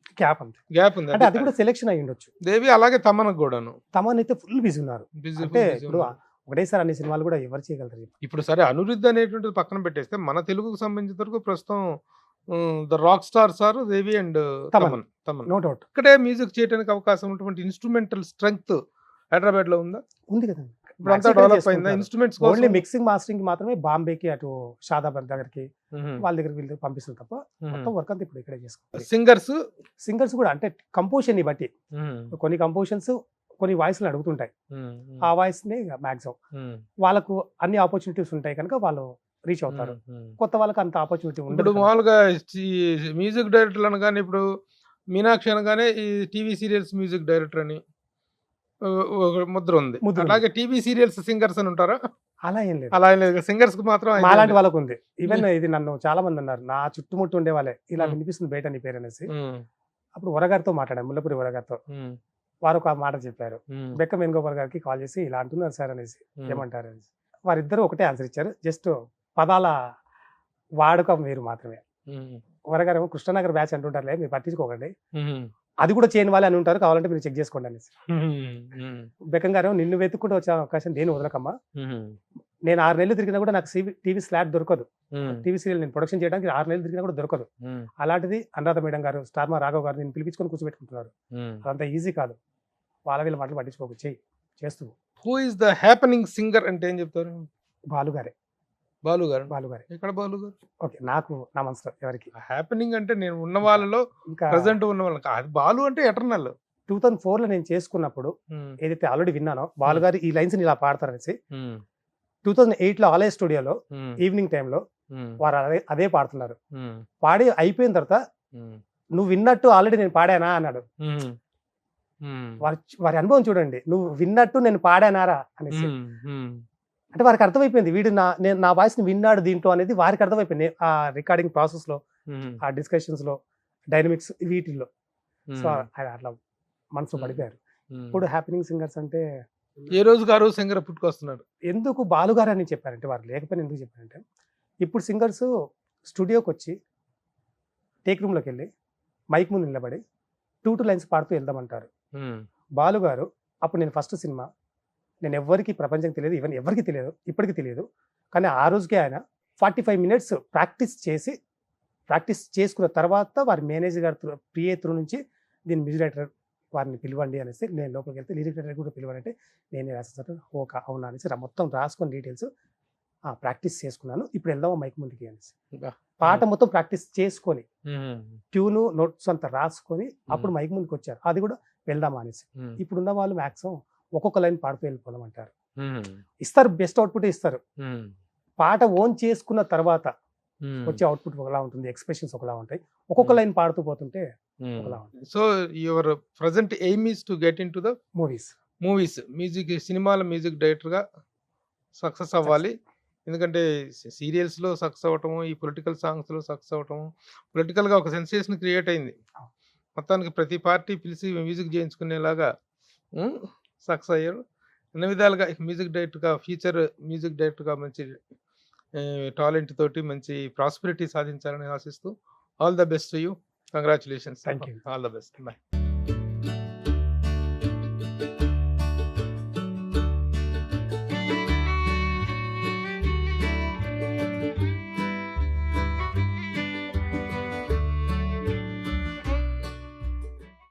అంటే అది కూడా సెలెక్షన్ అయ్యి ఉండొచ్చు. దేవి అలాగే తమన్ కూడాను. తమన్ అయితే ఫుల్ బిజీ ఉన్నారు. అంటే ఇప్పుడు ఒకటేసారి అన్ని సినిమాలు కూడా ఎవరు చేయగలరు ఇప్పుడు. సరే అనిరుద్ధ్ అనేటువంటిది పక్కన పెట్టేస్తే మన తెలుగుకు సంబంధించిన వరకు ప్రస్తుతం the rock stars are Devi and Thaman. No doubt. ఇక్కడే మ్యూజిక్ చేయడానికి అవకాశం ఉన్నటువంటి ఇన్స్ట్రుమెంటల్ స్ట్రెంగ్త్ హైదరాబాద్ లో ఉందా? ఉంది కదా. ఇప్పుడు అంతా డెవలప్ అయిందా ఇన్స్ట్రుమెంట్స్? ఓన్లీ మిక్సింగ్ మాస్టరింగ్ మాత్రమే బాంబేకి అటు షాదాబాద్ దగ్గరికి వాళ్ళ దగ్గరికి వీళ్ళు పంపిస్తుంది తప్ప మొత్తం వర్క్ అంతా ఇప్పుడు ఇక్కడే చేసుకోవాలి. సింగర్స్ కూడా అంటే కంపోజిషన్ ని బట్టి కొన్ని కంపోజిషన్స్ కొన్ని వాయిస్లు అడుగుతుంటాయి. ఆ వాయిస్ ని మాక్సిమం వాళ్ళకు అన్ని ఆపర్చునిటీస్ ఉంటాయి కనుక వాళ్ళు రీచ్ అవుతారు. కొత్త వాళ్ళకి అంత ఆపర్చునిటీ ఉండదు. ఇప్పుడు మామూలుగా మ్యూజిక్ డైరెక్టర్ అనగానే ఇప్పుడు మీనాక్షి అనగానే ఈ టీవీ సీరియల్స్ మ్యూజిక్ డైరెక్టర్ అని ముద్ర ఉంది. అలాగే టీవీ సీరియల్స్ సింగర్స్ అని ఉంటారా? అలా ఏం లేదు. అలా ఏం లేదు, సింగర్స్ కి మాత్రం అలాంటి వాళ్ళకు ఉంది. ఈవెన్ ఇది నన్ను చాలా మంది అన్నారు, నా చుట్టుముట్టు ఉండే వాళ్ళే ఇలా వినిపిస్తుంది బయట నీ పేరు అనేసి. అప్పుడు వరగారితో మాట్లాడాను, ముల్లపురి వరగారితో. వారు ఒక మాట చెప్పారు, బెక్క వేణుగోపాల్ గారికి కాల్ చేసి ఇలా అంటున్నారు సార్ అనేసి, ఏమంటారు అనేసి. వారిద్దరు ఒకటే ఆన్సర్ ఇచ్చారు, జస్ట్ పదాల వాడుక మీరు మాత్రమే. వరగారు ఏమో కృష్ణనగర్ బ్యాచ్ అంటుంటారులే మీరు పట్టించుకోకండి, అది కూడా చేయని వాళ్ళే అని ఉంటారు, కావాలంటే మీరు చెక్ చేసుకోండి అనేసి. బెక్కం గారు నిన్ను వెతుక్కుంటూ వచ్చే అవకాశం నేను వదలకమ్మా, నేను 6 నెలలు తిరిగినా కూడా నాకు టీవీ స్లాట్ దొరకదు, టీవీ సీరియల్ నేను ప్రొడక్షన్ చేయడానికి 6 నెలలు తిరిగినా కూడా దొరకదు. అలాంటిది అనురాధ మేడం గారు, స్టార్ మా రాఘవ్ గారు నేను పిలిపించుకొని కూర్చోబెట్టుకుంటున్నారు. అదంతా ఈజీ కాదు, వాళ్ళ వీళ్ళ మాటలు పట్టించుకోకు, చేస్తూ. Who is the happening singer అంటే ఏం చెప్తారు? బాలు గారే. బాలు గారు బాలు గారి. ఎక్కడ బాలు గారు ఓకే, నాకు నా మనసులో ఎవరికి హ్యాపెనింగ్ అంటే నేను ఉన్న వాళ్ళలో ఇంకా ప్రజెంట్ ఉన్న వాళ్ళకి అది బాలు అంటే ఎటర్నల్ 2004లో నేను చేసుకున్నప్పుడు ఏదైతే ఆల్రెడీ విన్నానో బాలు గారు ఈ లైన్స్ ఇలా పాడతారనేసి 2008లో ఆలయ స్టూడియోలో ఈవినింగ్ టైంలో వారు అదే పాడుతున్నారు. పాడి అయిపోయిన తర్వాత నువ్వు విన్నట్టు ఆల్రెడీ నేను పాడానా అన్నాడు. వారి అనుభవం చూడండి, నువ్వు విన్నట్టు నేను పాడానారా అనేసి. అంటే వారికి అర్థమైపోయింది వీడు నా వాయిస్ ని విన్నాడు దీంట్లో అనేది వారికి అర్థమైపోయింది ఆ రికార్డింగ్ ప్రాసెస్ లో, ఆ డిస్కషన్స్ లో, డైనమిక్స్ వీటిల్లో. సో అట్లా మనసు పడిపోయారు. ఇప్పుడు హ్యాపీనింగ్ సింగర్స్ అంటే ఏ రోజుకి ఆ రోజు సింగర్ పుట్టుకొస్తున్నాడు. ఎందుకు బాలుగారు అని చెప్పారంటే, వారు లేకపోయినా ఎందుకు చెప్పారంటే, ఇప్పుడు సింగర్స్ స్టూడియోకి వచ్చి టేక్ రూమ్లోకి వెళ్ళి మైక్ ముందు నిలబడి 2 లైన్స్ పాడుతూ వెళ్దామంటారు. బాలుగారు అప్పుడు నేను ఫస్ట్ సినిమా, నేను ఎవరికి ప్రపంచం తెలియదు, ఈవెన్ ఎవరికి తెలియదు, ఇప్పటికీ తెలియదు. కానీ ఆ రోజుకే ఆయన 45 మినిట్స్ ప్రాక్టీస్ చేసుకున్న తర్వాత వారి మేనేజర్ గారు ప్రియే త్రూ నుంచి దీని మ్యూజిక్ డైరెక్టర్ వారిని పిలవండి అనేసి, నేను లోపలికి వెళ్తే లిరిక్ డైరెక్టర్ కూడా పిలవండి అంటే నేనే రాసేసాను. ఓకే అవునా అనేసి మొత్తం రాసుకొని డీటెయిల్స్ ప్రాక్టీస్ చేసుకున్నాను. ఇప్పుడు వెళ్దామా మైక్ ముందుకి అనేసి పాట మొత్తం ప్రాక్టీస్ చేసుకొని ట్యూను నోట్స్ అంతా రాసుకొని అప్పుడు మైక్ ముందుకు వచ్చారు. అది కూడా వెళ్దామా అనేసి. ఇప్పుడున్న వాళ్ళు మాక్సిమం ఒక్కొక్క లైన్ పాడుతూ వెళ్ళిపోదాం అంటారు. ఇస్తారు, బెస్ట్ అవుట్పుట్ ఇస్తారు. పాట ఓన్ చేసుకున్న తర్వాత వచ్చే అవుట్పుట్ ఒకలా ఉంటుంది, ఎక్స్ప్రెషన్స్ ఒకలా ఉంటాయి. ఒక్కొక్క లైన్ పాడుతూ పోతుంటే ఒకలా ఉంటుంది. So your present aim is to get in to the movies music, సినిమాల మ్యూజిక్ డైరెక్టర్ గా సక్సెస్ అవ్వాలి. ఎందుకంటే సీరియల్స్ లో సక్సెస్ అవ్వటము, ఈ పొలిటికల్ సాంగ్స్ లో సక్సెస్ అవ్వటము, పొలిటికల్ గా ఒక సెన్సేషన్ క్రియేట్ అయింది. మొత్తానికి ప్రతి పార్టీ పిలిచి మ్యూజిక్ చేయించుకునేలాగా సక్సెస్ అయ్యారు. అన్ని విధాలుగా మ్యూజిక్ డైరెక్టర్ గా, ఫ్యూచర్ మ్యూజిక్ డైరెక్టర్ గా మంచి టాలెంట్ తోటి మంచి ప్రాస్పెరిటీ సాధించాలని ఆశిస్తూ all the best to you. Congratulations. Thank you. All the best. Bye.